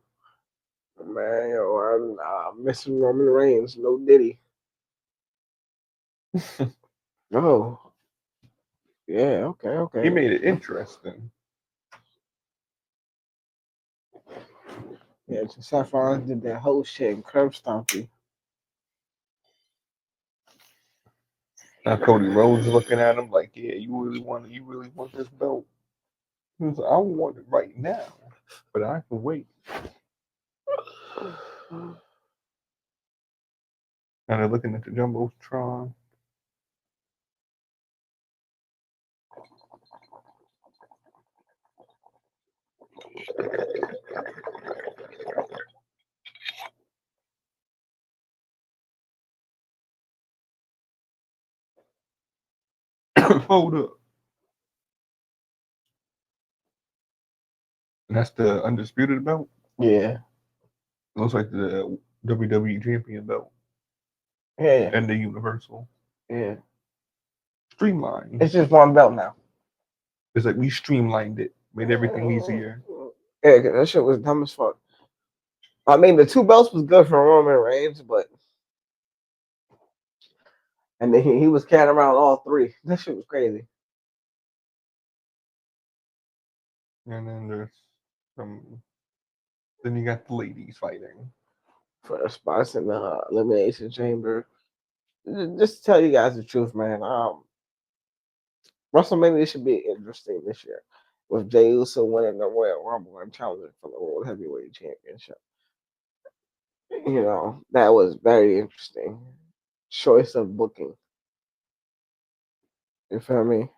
Speaker 1: Man, yo, I'm missing Roman Reigns. No Diddy. Oh. Yeah, okay.
Speaker 2: He made it interesting.
Speaker 1: Yeah, Seth Rollins did that whole shit and curb stompy.
Speaker 2: Now Cody Rhodes looking at him like, yeah, you really want this belt? He's like, I want it right now, but I can wait. And they're looking at the Jumbotron. Hold up. And that's the undisputed belt?
Speaker 1: Yeah.
Speaker 2: Looks like the WWE champion belt.
Speaker 1: Yeah.
Speaker 2: And the Universal.
Speaker 1: Yeah.
Speaker 2: Streamlined.
Speaker 1: It's just one belt now.
Speaker 2: It's like we streamlined it, made everything easier.
Speaker 1: Yeah, that shit was dumb as fuck. I mean, the two belts was good for Roman Reigns, but and then he was carrying around all three. That shit was crazy.
Speaker 2: And then there's some. Then you got the ladies fighting
Speaker 1: for the spots in the Elimination Chamber. Just to tell you guys the truth, man. WrestleMania should be interesting this year, with Jey Uso winning the Royal Rumble and challenging for the World Heavyweight Championship. That was very interesting. Choice of booking. You feel me?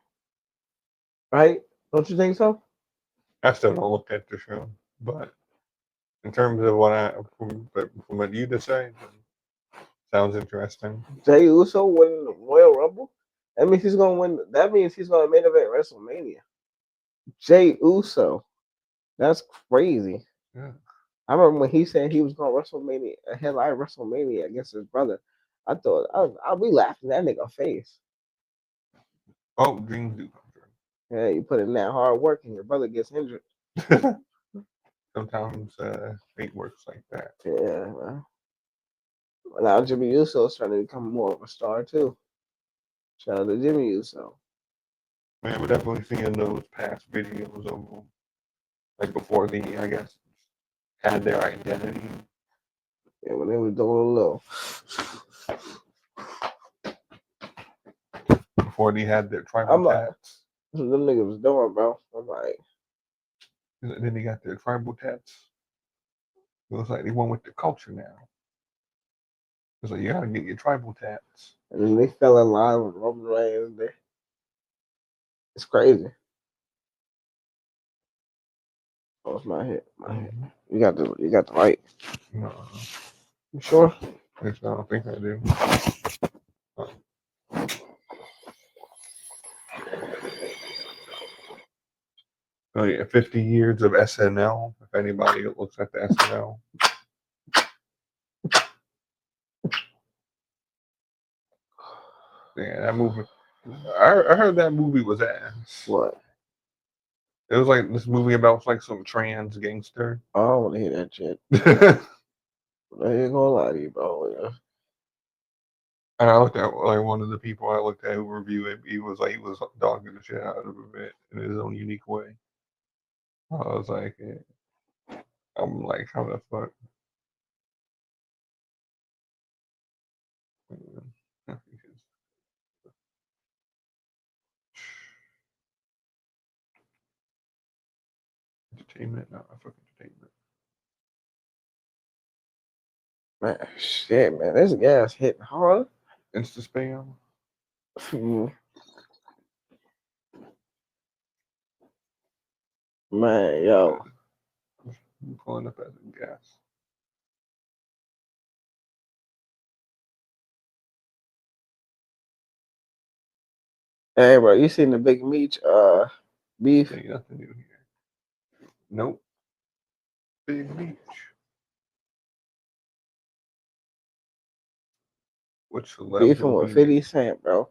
Speaker 1: Right? Don't you think so?
Speaker 2: I still don't look at the show, but in terms of from what you just said, sounds interesting.
Speaker 1: Jey Uso winning the Royal Rumble. That means he's gonna win. That means he's gonna main event WrestleMania. Jey Uso. That's crazy.
Speaker 2: Yeah.
Speaker 1: I remember when he said he was going to WrestleMania, a headline WrestleMania against his brother. I thought I'll be laughing that nigga face.
Speaker 2: Oh, dreams do come true.
Speaker 1: Yeah, you put in that hard work and your brother gets injured.
Speaker 2: Sometimes fate works like that.
Speaker 1: Yeah, man. Now Jimmy Uso is trying to become more of a star too. Shout out to Jimmy Uso.
Speaker 2: Man, we're definitely seeing those past videos of them, like before they, I guess, had their identity.
Speaker 1: Yeah, when they were doing low.
Speaker 2: Before they had their tribal tats.
Speaker 1: Them niggas was doing, bro. I'm like.
Speaker 2: Then they got their tribal tats. It looks like they went with the culture now. It's like you gotta get your tribal tats.
Speaker 1: And then they fell in line with Roman Reigns. It's crazy. Oh, it's my hit. My hit. You got the right.
Speaker 2: No.
Speaker 1: You sure?
Speaker 2: I don't think I do. Oh yeah, 50 years of SNL. If anybody looks at the SNL. Yeah, that movie. I heard that movie was ass.
Speaker 1: What?
Speaker 2: It was like this movie about like some trans gangster.
Speaker 1: I don't want to hear that shit. I ain't gonna lie to you, bro. Yeah.
Speaker 2: And I looked at like one of the people I looked at who reviewed it. He was dogging the shit out of it in his own unique way. I was like, yeah. I'm like, how the fuck? Entertainment, no, fuck entertainment.
Speaker 1: Man, shit, man. This gas hitting hard.
Speaker 2: Insta spam.
Speaker 1: Man, yo.
Speaker 2: I'm pulling up as a gas.
Speaker 1: Hey, bro, you seen the Big Meech beef?
Speaker 2: Ain't nothing new here. Nope. Big Meech. Which
Speaker 1: Beefing with 50 Cent, bro.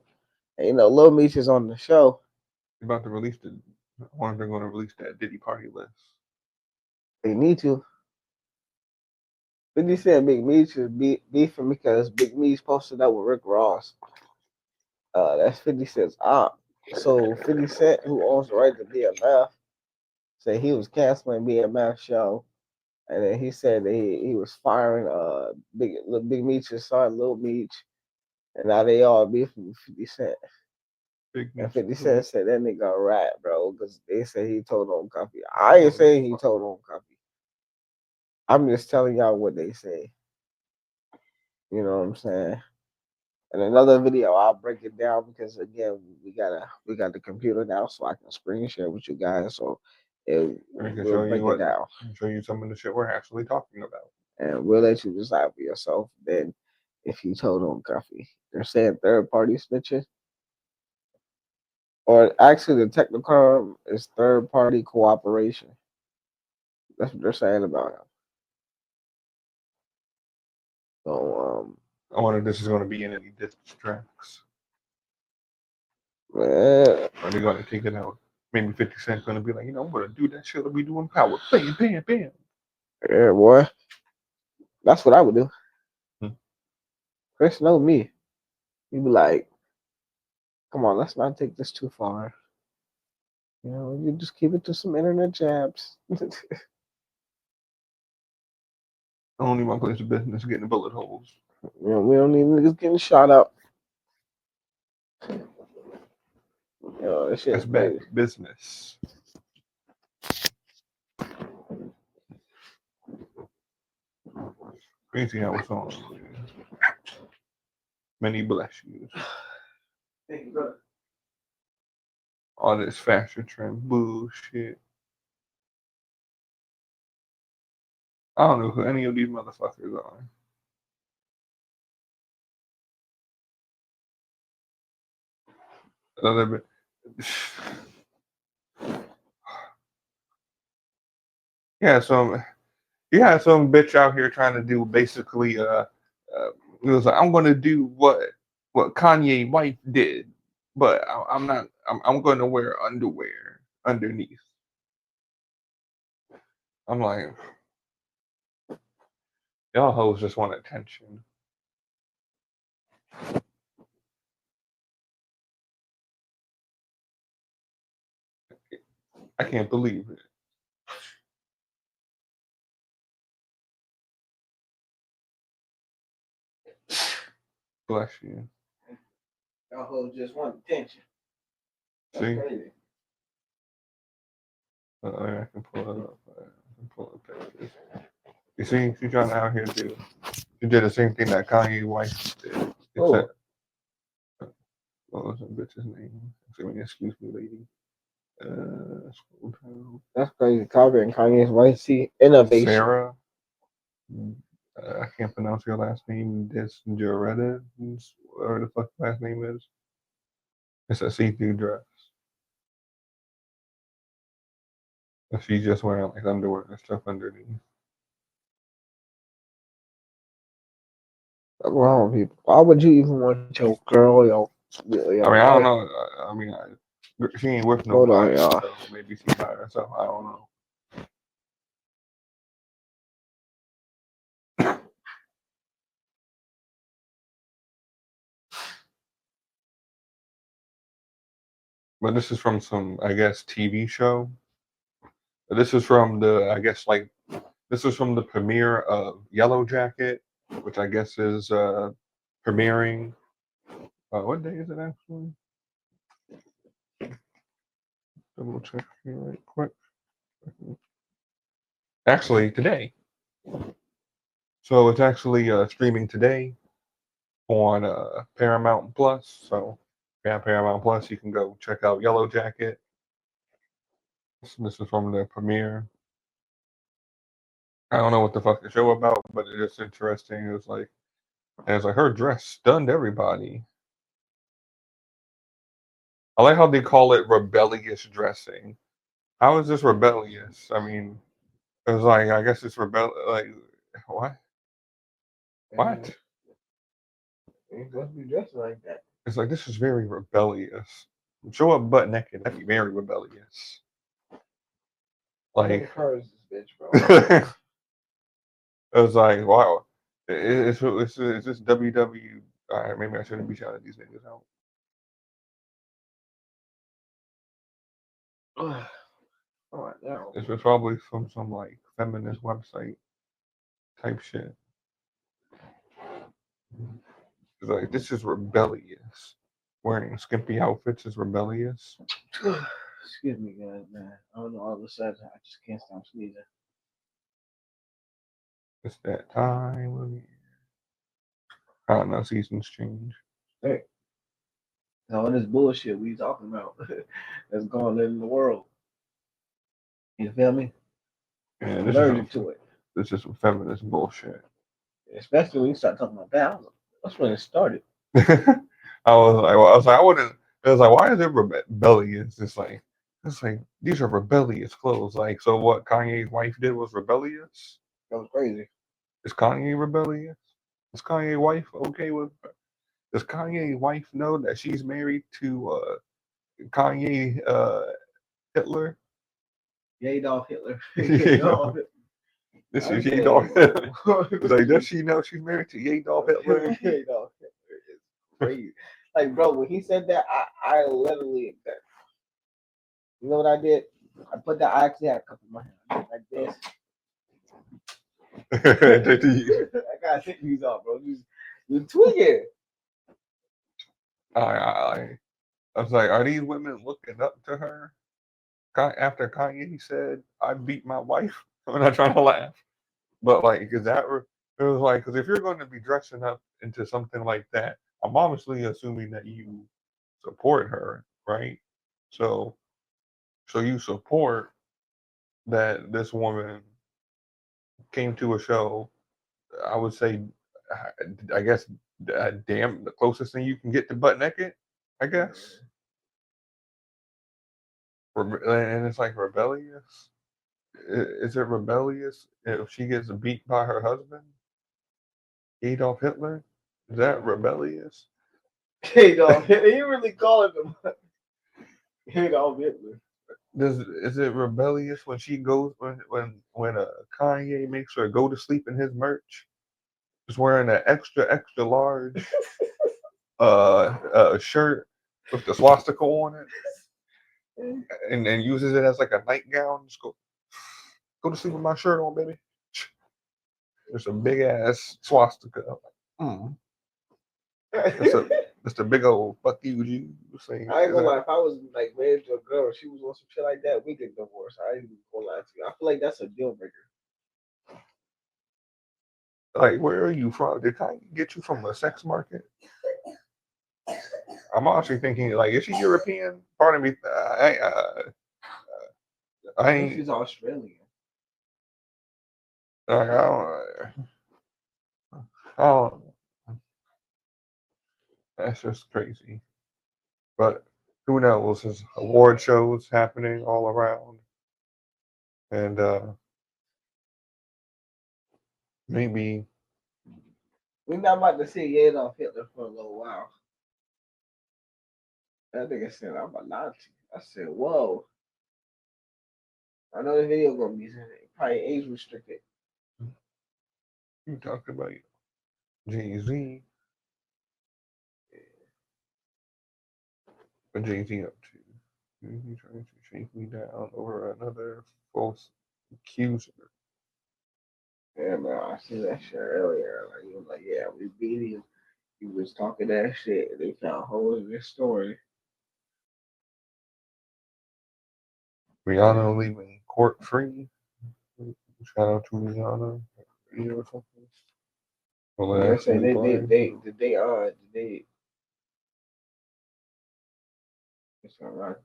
Speaker 1: And, you know, Lil Meech is on the show.
Speaker 2: They're about to release I wonder if they're going to release that Diddy party list.
Speaker 1: They need to. 50 Cent Big Meech is beefing because Big Meech posted up with Rick Ross. That's 50 Cent's op. So 50 Cent, who owns the right to BMF, said he was canceling BMF show. And then he said that he was firing Big Meech's son, Lil Meech. And now they all beefing with 50 Cent. And 50 Cent said that nigga a rat, bro, because they said he told on Cuffy. I ain't saying he told on Cuffy. I'm just telling y'all what they say. You know what I'm saying? In another video, I'll break it down because again, we got the computer now, so I can screen share with you guys. So we'll break it down.
Speaker 2: Show you some of the shit we're actually talking about,
Speaker 1: and we'll let you decide for yourself. Then, if he told on Cuffy, they're saying third party snitching, or actually the technical term is third party cooperation. That's what they're saying about him. So
Speaker 2: I wonder if this is going to be in any diss tracks.
Speaker 1: Man.
Speaker 2: Are they going to take it out? Maybe 50 Cent's going to be like, I'm going to do that shit that we do in Power. Bam, bam, bam.
Speaker 1: Yeah, boy. That's what I would do. Chris know me. He'd be like, come on, let's not take this too far. You know, you just keep it to some internet jabs.
Speaker 2: Only my place of business getting bullet holes.
Speaker 1: You know, we don't need niggas getting shot up. This shit
Speaker 2: That's bad business. Crazy how it's on. Many bless you.
Speaker 1: Thank you, brother.
Speaker 2: All this fashion trend bullshit. I don't know who any of these motherfuckers are. Another bit. Yeah, so you had some bitch out here trying to do basically it was like, I'm gonna do what Kanye wife did, but I'm not. I'm going to wear underwear underneath. I'm like, y'all hoes just want attention. I can't believe it. Bless you.
Speaker 1: Y'all hoes just want attention.
Speaker 2: That's see? Crazy. I can pull it up. I can pull up pictures. You see, she's trying to out here do She did the same thing that Kanye wife did.
Speaker 1: Oh,
Speaker 2: What was that bitch's name? Excuse me, lady. Scroll down.
Speaker 1: that's crazy. Copying Kanye's wife. See, innovation.
Speaker 2: Sarah. I can't pronounce her last name. Desjaretta, whatever the fuck last name is. It's a see-through dress. But she's just wearing like underwear and stuff underneath.
Speaker 1: What's wrong with people? Why would you even want your girl, your
Speaker 2: I mean, I don't
Speaker 1: wife?
Speaker 2: know. She ain't with
Speaker 1: Hold on,
Speaker 2: nobody,
Speaker 1: y'all.
Speaker 2: so maybe she by herself. I don't know. But this is from some, I guess, TV show. This is from the, I guess, like, this is from the premiere of Yellow Jacket, which I guess is premiering. What day is it actually? Double check here right quick. Actually, today. So it's actually streaming today on Paramount Plus. So if you have Paramount Plus, you can go check out Yellow Jacket. This is from the premiere. I don't know what the fuck the show about, but it's just interesting. It's like her dress stunned everybody. I like how they call it rebellious dressing. How is this rebellious? I mean, it was like I guess it's like what? What?
Speaker 1: Ain't supposed to be dressed like that.
Speaker 2: It's like this is very rebellious. Show up butt naked. That'd be very rebellious. Like
Speaker 1: encourage this bitch, bro.
Speaker 2: it was like wow. It's this WW. All right, maybe I shouldn't be shouting these niggas out.
Speaker 1: Oh, no.
Speaker 2: This was probably from some like feminist website type shit. It's like this is rebellious. Wearing skimpy outfits is rebellious.
Speaker 1: Excuse me, guys, man. I don't know. All of a sudden, I just can't stop sneezing.
Speaker 2: It's that time of year. I don't know. Seasons change.
Speaker 1: Hey, all this bullshit we talking about that's going on in the world. You feel me?
Speaker 2: Yeah,
Speaker 1: I'm allergic to it.
Speaker 2: This is some feminist bullshit.
Speaker 1: Especially when you start talking about that. That's when it started.
Speaker 2: I wouldn't. It was like, why is it rebellious? It's like these are rebellious clothes. Like, so what Kanye's wife did was rebellious.
Speaker 1: That was crazy.
Speaker 2: Is Kanye rebellious? Is Kanye's wife okay with? Does Kanye's wife know that she's married to Kanye Hitler?
Speaker 1: Adolf Hitler.
Speaker 2: Adolf. This is Adolf Hitler. Like, does she know she's married to Adolf Hitler?
Speaker 1: Adolf Hitler is crazy. Like, bro, when he said that, I literally, you know what I did? I actually had a couple of my hands like this. I gotta take these off, bro. You tweaking.
Speaker 2: I was like, are these women looking up to her? After Kanye said, "I beat my wife," I'm not trying to laugh, but like, is that? It was like, because if you're going to be dressing up into something like that, I'm obviously assuming that you support her, right? So, you support that this woman came to a show. I would say, I guess, damn, the closest thing you can get to butt naked, I guess. And it's like rebellious. Is it rebellious if she gets beat by her husband, Adolf Hitler? Is that rebellious?
Speaker 1: Adolf Hitler. You really calling him Adolf Hitler?
Speaker 2: Is it rebellious when she goes when Kanye makes her go to sleep in his merch, just wearing an extra large shirt with the swastika on it, and uses it as like a nightgown. Just go to sleep with my shirt on, baby. There's a big ass swastika. That's a big old fuck you. You saying?
Speaker 1: I ain't gonna lie. If I was like married to a girl, she was on some shit like that, we get divorced. I ain't even gonna lie to you. I feel like that's a deal breaker.
Speaker 2: Like, where are you from? Did I get you from a sex market? I'm actually thinking, like, is she European? Pardon me. I ain't.
Speaker 1: She's Australian.
Speaker 2: Like, I don't. That's just crazy. But who knows? There's award shows happening all around, and maybe
Speaker 1: We're not about to see Adolf Hitler for a little while. That nigga said, I'm a Nazi. I said, whoa. I know the video gonna be probably age restricted.
Speaker 2: you talked about Jay-Z. What Jay-Z up to? He's trying to shake me down over another false accuser.
Speaker 1: Yeah, man, I seen that shit earlier. Like, he was like, yeah, we beat him. He was talking that shit. And they found holes in this story.
Speaker 2: Rihanna leaving court free. Shout out to Rihanna. Or something. Well,
Speaker 1: They say it's all right.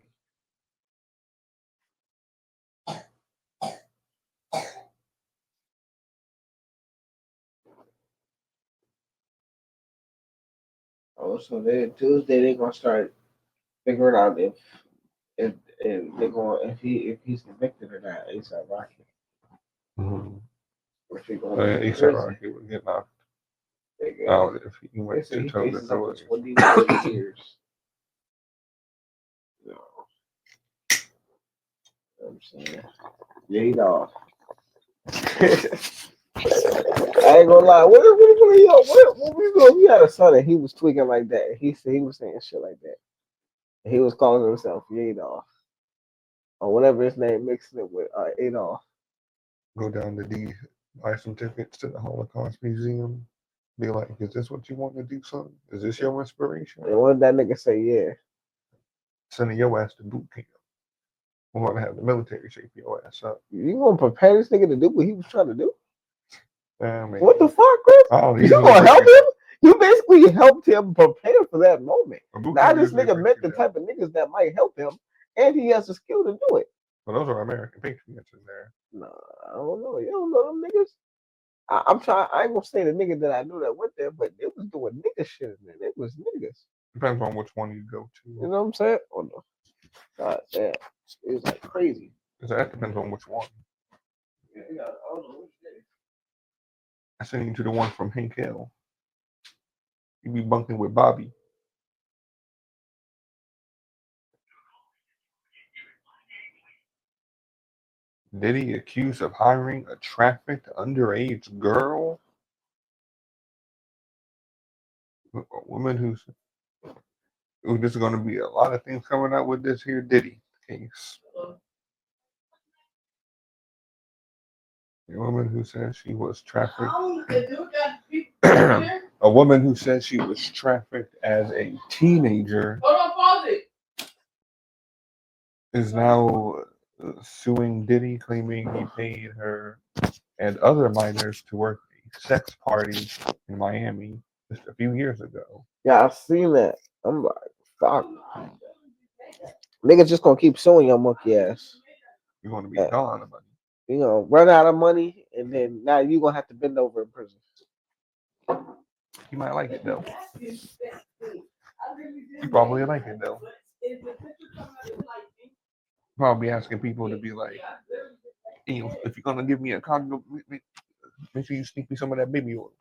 Speaker 1: Oh, so then Tuesday they gonna start figuring out if they're going if he's convicted or not. ASAP Rocky.
Speaker 2: Mm-hmm.
Speaker 1: Or if he going to
Speaker 2: ASAP Rocky would get knocked out if he went to toe to toe.
Speaker 1: 20 years. No. I'm saying, laid off. I ain't gonna lie. What we had a son and he was tweaking like that. He said he was saying shit like that. He was calling himself Adolf or whatever his name, mixing it with Adolf.
Speaker 2: Go down to D, buy some tickets to the Holocaust Museum. Be like, is this what you want to do, son? Is this your inspiration?
Speaker 1: And what did that nigga say? Yeah.
Speaker 2: Sending your ass to boot camp. We're gonna have the military shape your ass up.
Speaker 1: You gonna prepare this nigga to do what he was trying to do? What the fuck,
Speaker 2: Chris?
Speaker 1: You gonna help him? You basically helped him prepare for that moment. Now this nigga met the type of niggas that might help him, and he has the skill to do it.
Speaker 2: Well, those are American patriots in there.
Speaker 1: No, I don't know. You don't know them niggas. I'm trying. I ain't gonna say the nigga that I knew that went there, but it was doing nigga shit in there. It was niggas.
Speaker 2: Depends on which one you go to.
Speaker 1: You know what I'm saying? Oh no. God damn. It was like crazy.
Speaker 2: That depends on which one.
Speaker 1: Yeah, I don't know which day.
Speaker 2: I sent you to the one from Hank Hill. You be bunking with Bobby. Diddy accused of hiring a trafficked underage girl? A woman who's... Ooh, there's going to be a lot of things coming out with this here Diddy case. A woman who says she was trafficked. A woman who says she was trafficked as a teenager.
Speaker 3: Hold on, pause it.
Speaker 2: Is now suing Diddy, claiming he paid her and other minors to work a sex party in Miami just a few years ago.
Speaker 1: Yeah, I've seen that. I'm like, fuck. Niggas just gonna keep suing your monkey ass.
Speaker 2: You're gonna be gone, buddy.
Speaker 1: You know, run out of money, and then now you're gonna have to bend over in prison.
Speaker 2: You might like it though. You probably like it though. Probably asking people to be like, hey, if you're gonna give me a condom, make sure you sneak me some of that baby oil.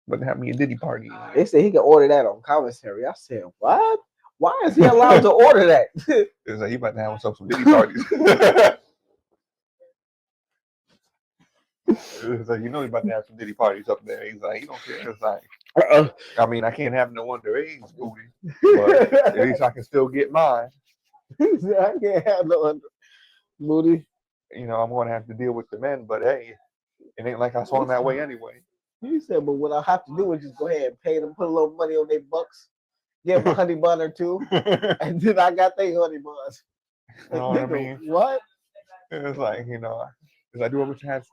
Speaker 2: But have me a Diddy party.
Speaker 1: They said he can order that on commissary. I said, what? Why is he allowed to order that?
Speaker 2: It's like he about to have himself some Diddy parties. It's like, you know, he's about to have some Diddy parties up there. He's like, he don't care. It's like, I mean, I can't have no underage booty, but at least I can still get mine.
Speaker 1: I can't have no booty.
Speaker 2: You know, I'm going to have to deal with the men, but hey, it ain't like I swung that way anyway.
Speaker 1: He said, but what I have to do is just go ahead and pay them, put a little money on their bucks, give them a honey bun or two, and then I got their honey buns.
Speaker 2: You know what I mean?
Speaker 1: What?
Speaker 2: It's like, you know, because I do wish I had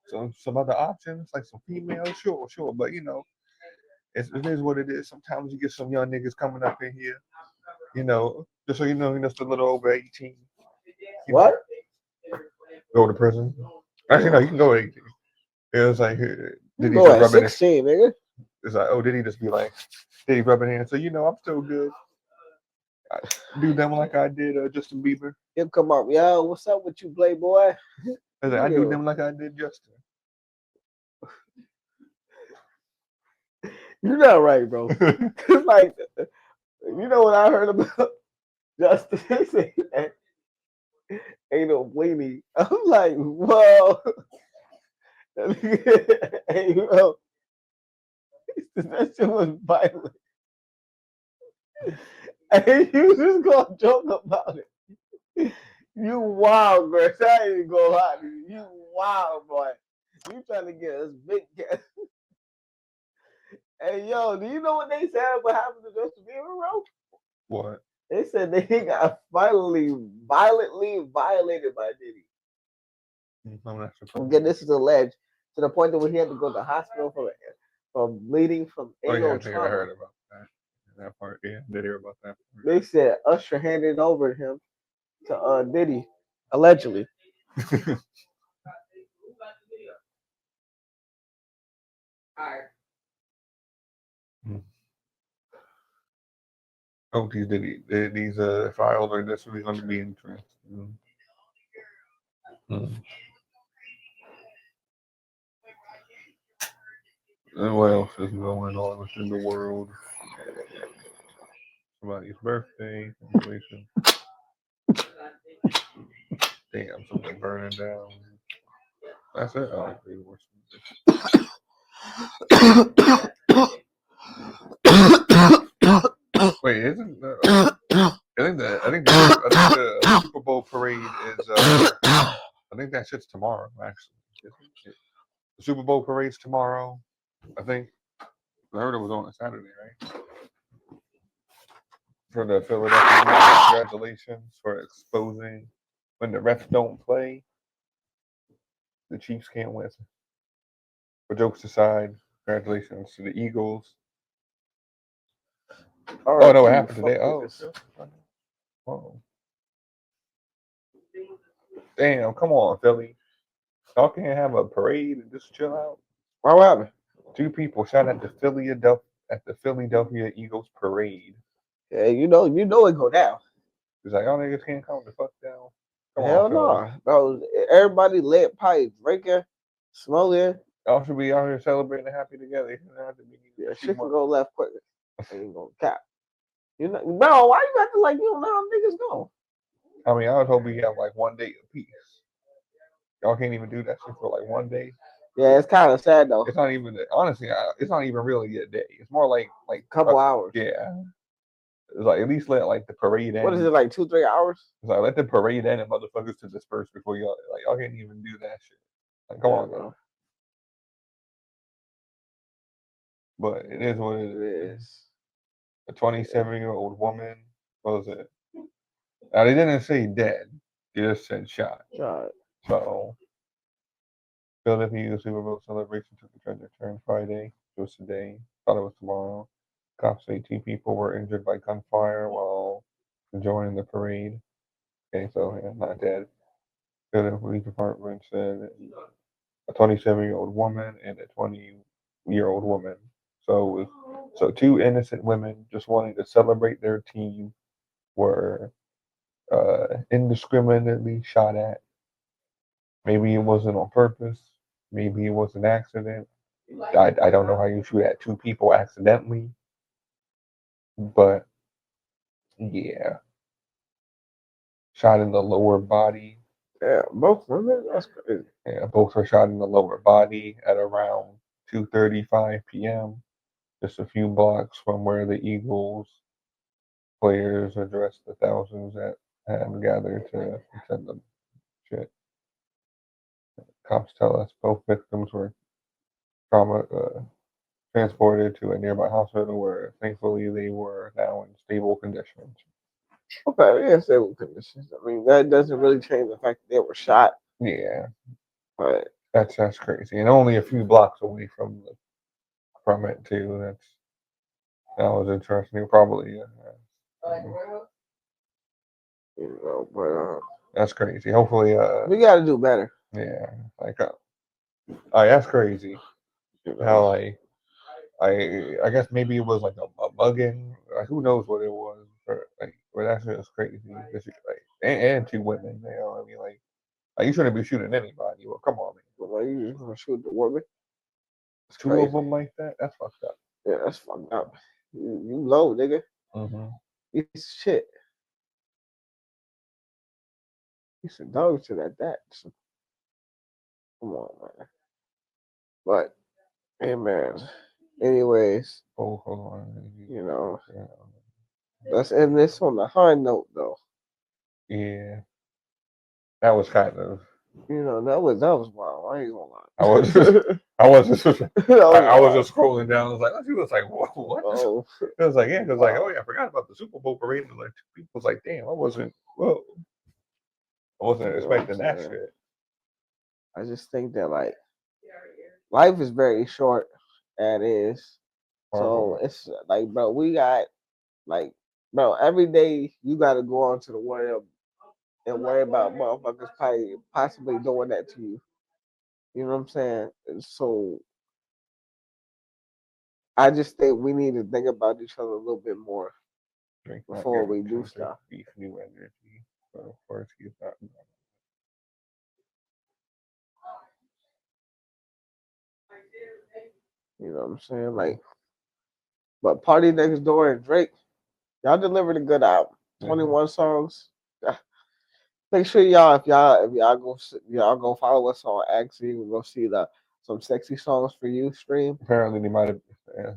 Speaker 2: some other options, like some females, sure. But it is what it is. Sometimes you get some young niggas coming up in here, just so you know, just a little over 18.
Speaker 1: What?
Speaker 2: Go to prison. Actually, no, you can go 18. It was like, did he
Speaker 1: Go
Speaker 2: just
Speaker 1: at
Speaker 2: rub it in?
Speaker 1: 16, nigga.
Speaker 2: It's like, oh, did he just be like, did he rub it in? So, I'm still good. I do them like I did Justin Bieber.
Speaker 1: He'll come up, yo, what's up with you, Playboy?
Speaker 2: I do them like I did Justin.
Speaker 1: You're not right, bro. It's like, you know what I heard about Justin? They say that ain't no weenie. I'm like, well, hey, bro, that shit was violent. Hey, you just gonna joke about it. You wild, bro. I ain't even gonna lie to you. You wild, boy. You trying to get us big cat. Hey, yo, do you know what they said what happened to Justin Bieber, bro?
Speaker 2: What?
Speaker 1: They said that he got violently violated by Diddy. Again, this is alleged to the point that he had to go to the hospital from bleeding from anal
Speaker 2: I think
Speaker 1: trauma.
Speaker 2: I heard about that part. Yeah, did hear about that part.
Speaker 1: They said Usher handed over him to Diddy, allegedly.
Speaker 2: Oh, these files are this really going to be interesting. And what else is going on within the world? Somebody's birthday, congratulations. Damn, something burning down. That's it. Wait, isn't I think the Super Bowl parade is I think that shit's tomorrow, actually. The Super Bowl parade's tomorrow, I think. I heard it was on a Saturday, right? For the Philadelphia Eagles, congratulations for exposing when the refs don't play, the Chiefs can't win. But jokes aside, congratulations to the Eagles. Oh no, it happened today. Oh. Damn, come on, Philly. Y'all can't have a parade and just chill out.
Speaker 1: What happened?
Speaker 2: 2 people shot at the Philadelphia Eagles parade.
Speaker 1: Yeah, you know it go down.
Speaker 2: It's like, y'all niggas can't calm the fuck down.
Speaker 1: Hell no, bro. Everybody lit pipes, drinking, smoking.
Speaker 2: Y'all should be out here celebrating happy together.
Speaker 1: Yeah, shit can go left quick. Ain't gonna cap. Bro, why you acting like you don't know how niggas go?
Speaker 2: I mean, I was hoping you have like 1 day of peace. Y'all can't even do that shit for like 1 day.
Speaker 1: Yeah, it's kind of sad though.
Speaker 2: It's not even honestly. It's not even really a day. It's more like
Speaker 1: a couple hours.
Speaker 2: Yeah. It's like at least let like the parade end.
Speaker 1: What is it, like 2-3 hours?
Speaker 2: It's like let the parade end and motherfuckers to disperse before y'all can't even do that shit. Like come on, bro. But it is what it is. A 27-year-old woman. What was it? Now they didn't say dead. They just said shot. So Philadelphia Super Bowl celebration took a tragic turn Friday. It was today. Thought it was tomorrow. Cops say 2 people were injured by gunfire while enjoying the parade. Okay, so yeah, not dead. The police department said a 27-year-old woman and a 20-year-old woman. So 2 innocent women just wanting to celebrate their team were indiscriminately shot at. Maybe it wasn't on purpose. Maybe it was an accident. I don't know how you shoot at 2 people accidentally. But yeah. Shot in the lower body.
Speaker 1: Yeah, both women? That's crazy.
Speaker 2: Yeah, both were shot in the lower body at around 2:35 p.m. Just a few blocks from where the Eagles players addressed the thousands that had gathered to attend the shit. Cops tell us both victims were transported to a nearby hospital where thankfully they were now in stable conditions.
Speaker 1: Okay, yeah, stable conditions. I mean, that doesn't really change the fact that they were shot.
Speaker 2: Yeah.
Speaker 1: But
Speaker 2: That's crazy, and only a few blocks away from it too. That was interesting. Probably,
Speaker 1: but
Speaker 2: that's crazy. Hopefully,
Speaker 1: we got to do better.
Speaker 2: Yeah, like, that's crazy. How I guess maybe it was like a mugging. Like, who knows what it was? But that's just crazy. And two women. You know, I mean, like you shouldn't be shooting anybody. Well, come on, man.
Speaker 1: Like, you just gonna shoot the woman? It's
Speaker 2: Two
Speaker 1: crazy.
Speaker 2: of them like that? That's fucked up.
Speaker 1: Yeah, that's fucked up. You low, nigga.
Speaker 2: Mm-hmm.
Speaker 1: You shit. You should dog shit at that. So, come on, man. But, hey, man. Anyways,
Speaker 2: Oh, hold on.
Speaker 1: you know,
Speaker 2: Yeah.
Speaker 1: let's end this on a high note, though.
Speaker 2: Yeah, that was kind of.
Speaker 1: You know, that was wild. I ain't gonna lie.
Speaker 2: I was just, I was just scrolling down. I was like, she was like, what?
Speaker 1: Oh,
Speaker 2: It was like, yeah, because like, oh yeah, I forgot about the Super Bowl parade. And like, people was like, damn, I wasn't expecting that shit.
Speaker 1: I just think that like life is very short, and is so it's like, bro, we got like, bro, every day you got to go on to the world and worry about motherfuckers possibly doing that to you. You know what I'm saying? And so I just think we need to think about each other a little bit more before we do stuff.
Speaker 2: Beef new energy. But of course, he's not.
Speaker 1: You know what I'm saying? Like, but Party Next Door and Drake, y'all delivered a good album. 21 songs. Make sure y'all go follow us on X. You can go see some sexy songs for you stream.
Speaker 2: Apparently, they might have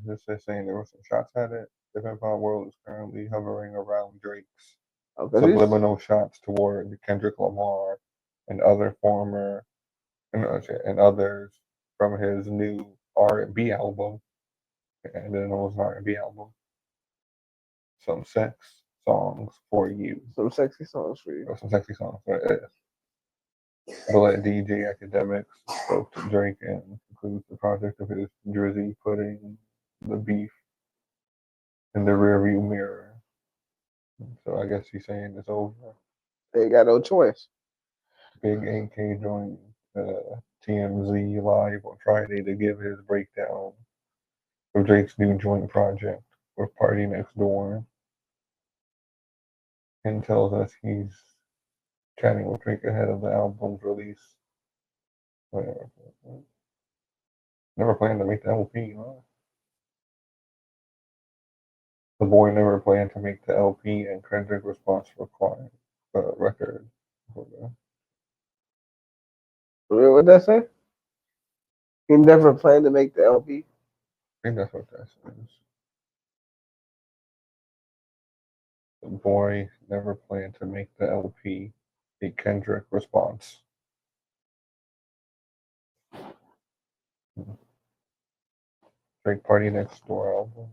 Speaker 2: just saying there were some shots at it. The hip hop world is currently hovering around Drake's subliminal shots toward Kendrick Lamar and other former and others from his new R&B album, and then it was an R&B album. Some sex songs for you.
Speaker 1: Some sexy songs for you.
Speaker 2: Or some sexy songs for it. Bullet DJ Academics spoke to Drake and concludes the project of his Drizzy putting the beef in the rearview mirror. So I guess he's saying it's over.
Speaker 1: They got no choice.
Speaker 2: Big AK joined TMZ Live on Friday to give his breakdown of Drake's new joint project with Party Next Door, and tells us he's chatting with Drake ahead of the album's release. Never planned to make the LP, huh? The boy never planned to make the LP, and Kendrick response required record.
Speaker 1: What that say? He never planned to make the LP.
Speaker 2: I think that's what that says. The boy never planned to make the LP. A Kendrick response. Drake Party Next Door album.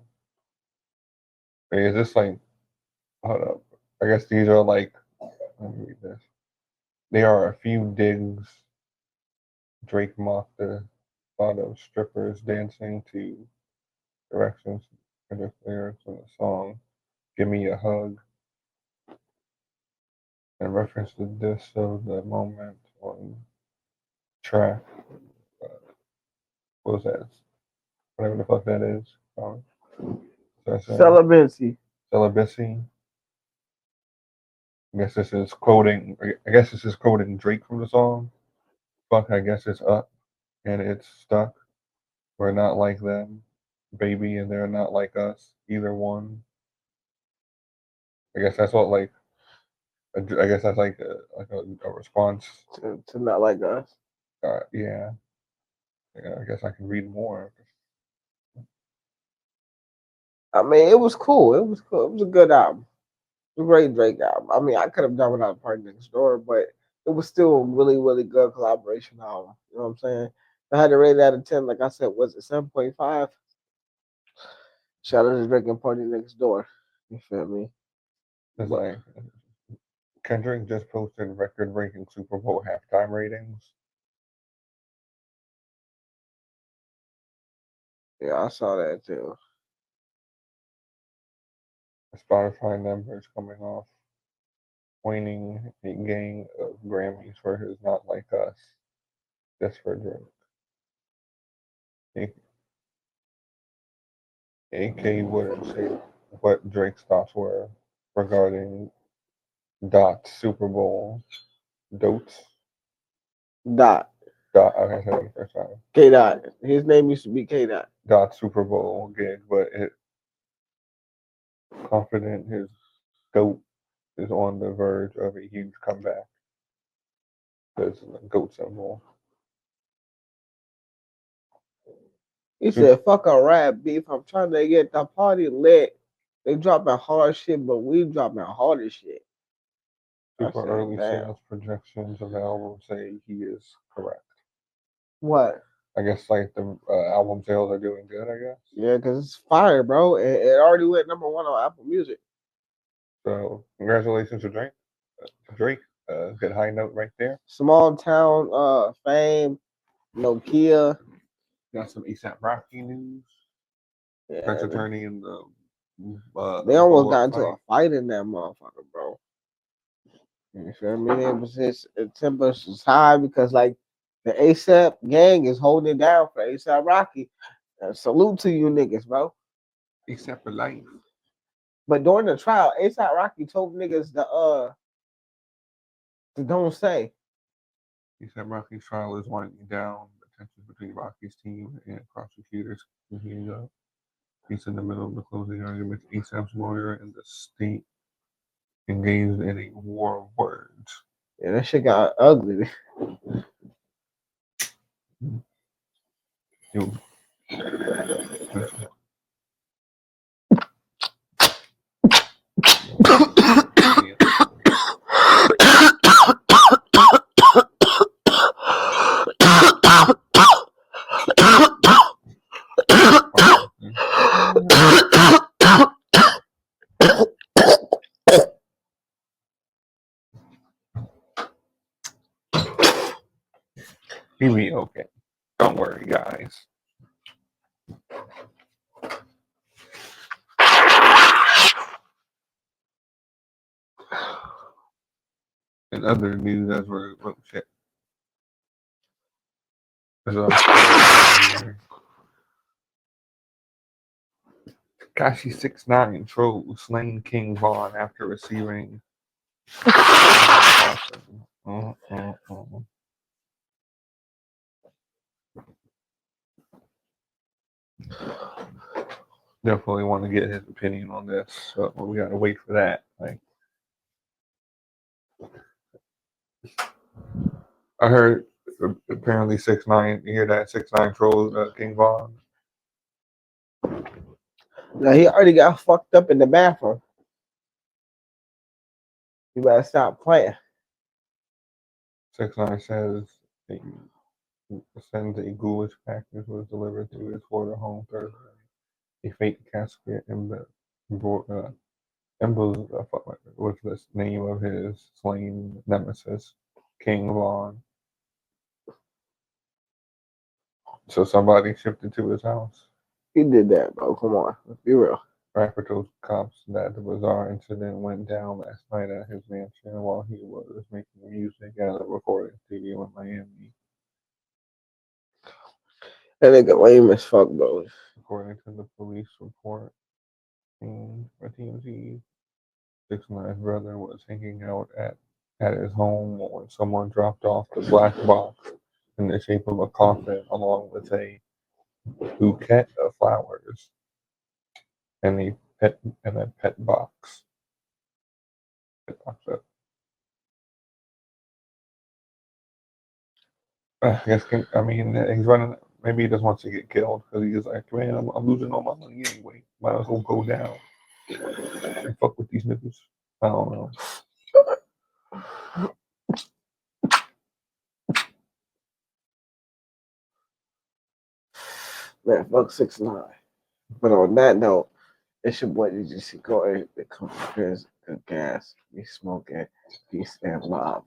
Speaker 2: Wait, is this like? Hold up. I guess these are like. Let me read this. They are a few digs. Drake mocked the thought of strippers dancing to directions Kendrick lyrics in the song "Give Me a Hug," and referenced the diss of the moment on track. What was that? Whatever the fuck that is.
Speaker 1: Celibacy.
Speaker 2: Celibacy. I guess this is quoting. I guess this is quoting Drake from the song. Fuck, I guess it's up and it's stuck. We're not like them, baby, and they're not like us. Either one. I guess that's what like. I guess that's like a response
Speaker 1: to not like us.
Speaker 2: Yeah. I guess I can read more.
Speaker 1: I mean, it was cool. It was cool. It was a good album. It was a great Drake album. I mean, I could have done without Party Next Door, but it was still a really, really good collaboration album. You know what I'm saying? If I had to rate it out of 10, like I said, was it 7.5? Shout out to Drake and Party Next Door. You feel me?
Speaker 2: It's like Kendrick just posted record-breaking Super Bowl halftime ratings.
Speaker 1: Yeah, I saw that too.
Speaker 2: Spotify numbers coming off winning a gang of Grammys for his Not Like Us, just for Drake. AK wouldn't say what Drake's thoughts were regarding Dot's Super Bowl. Dots?
Speaker 1: Dot.
Speaker 2: Okay, I said it the first time.
Speaker 1: K Dot. His name used to be K Dot.
Speaker 2: Dot Super Bowl gig, but it confident his GOAT is on the verge of a huge comeback. There's a GOAT symbol.
Speaker 1: He said, fuck a rap beef. I'm trying to get the party lit. They dropping hard shit, but we dropping harder shit.
Speaker 2: Super early sales projections of the album say he is correct.
Speaker 1: What?
Speaker 2: I guess like the album sales are doing good, I guess.
Speaker 1: Yeah, because it's fire, bro. It already went #1 on Apple Music.
Speaker 2: So congratulations to Drake. Good high note right there.
Speaker 1: Small town fame, Nokia.
Speaker 2: Got some ASAP Rocky news.
Speaker 1: Yeah,
Speaker 2: Prince attorney in the
Speaker 1: they almost got into a fight in that motherfucker, bro. You feel me? It was his temper was high because like the ASAP gang is holding it down for ASAP Rocky. Salute to you niggas, bro.
Speaker 2: ASAP for life.
Speaker 1: But during the trial, ASAP Rocky told niggas to don't say.
Speaker 2: ASAP Rocky's trial is winding down. The tensions between Rocky's team and prosecutors heating up. He's in the middle of the closing arguments. ASAP's lawyer and the state engaged in a war of words.
Speaker 1: Yeah, that shit got ugly.
Speaker 2: He'll be okay. Don't worry, guys. In other news, as we're shit. Tekashi 6ix9ine trolls slain King Von after receiving. Definitely want to get his opinion on this, so we gotta wait for that. Like, I heard apparently 6ix9ine. You hear that 6ix9ine trolls King Von?
Speaker 1: Now he already got fucked up in the bathroom. You better stop playing.
Speaker 2: 6ix9ine says sends a ghoulish package was delivered to his Florida home Thursday. A fake casket was the name of his slain nemesis, King Von. So somebody shipped it to his house.
Speaker 1: He did that, bro. Come on, let's be real.
Speaker 2: Rapper told cops that the bizarre incident went down last night at his mansion while he was making music at a recording studio in Miami.
Speaker 1: That nigga lame as fuck, bro.
Speaker 2: According to the police report, for TMZ, 6ix9ine's brother was hanging out at his home when someone dropped off the black box in the shape of a coffin along with a bouquet of flowers and a pet box. I guess he's running. Maybe he just wants to get killed because he's like, man, I'm losing all my money anyway. Might as well go down and fuck with these niggas. I don't know.
Speaker 1: Man, fuck 6ix9ine. But on that note, it's your boy DGC Corey. The Gas. We smoking. Peace and love.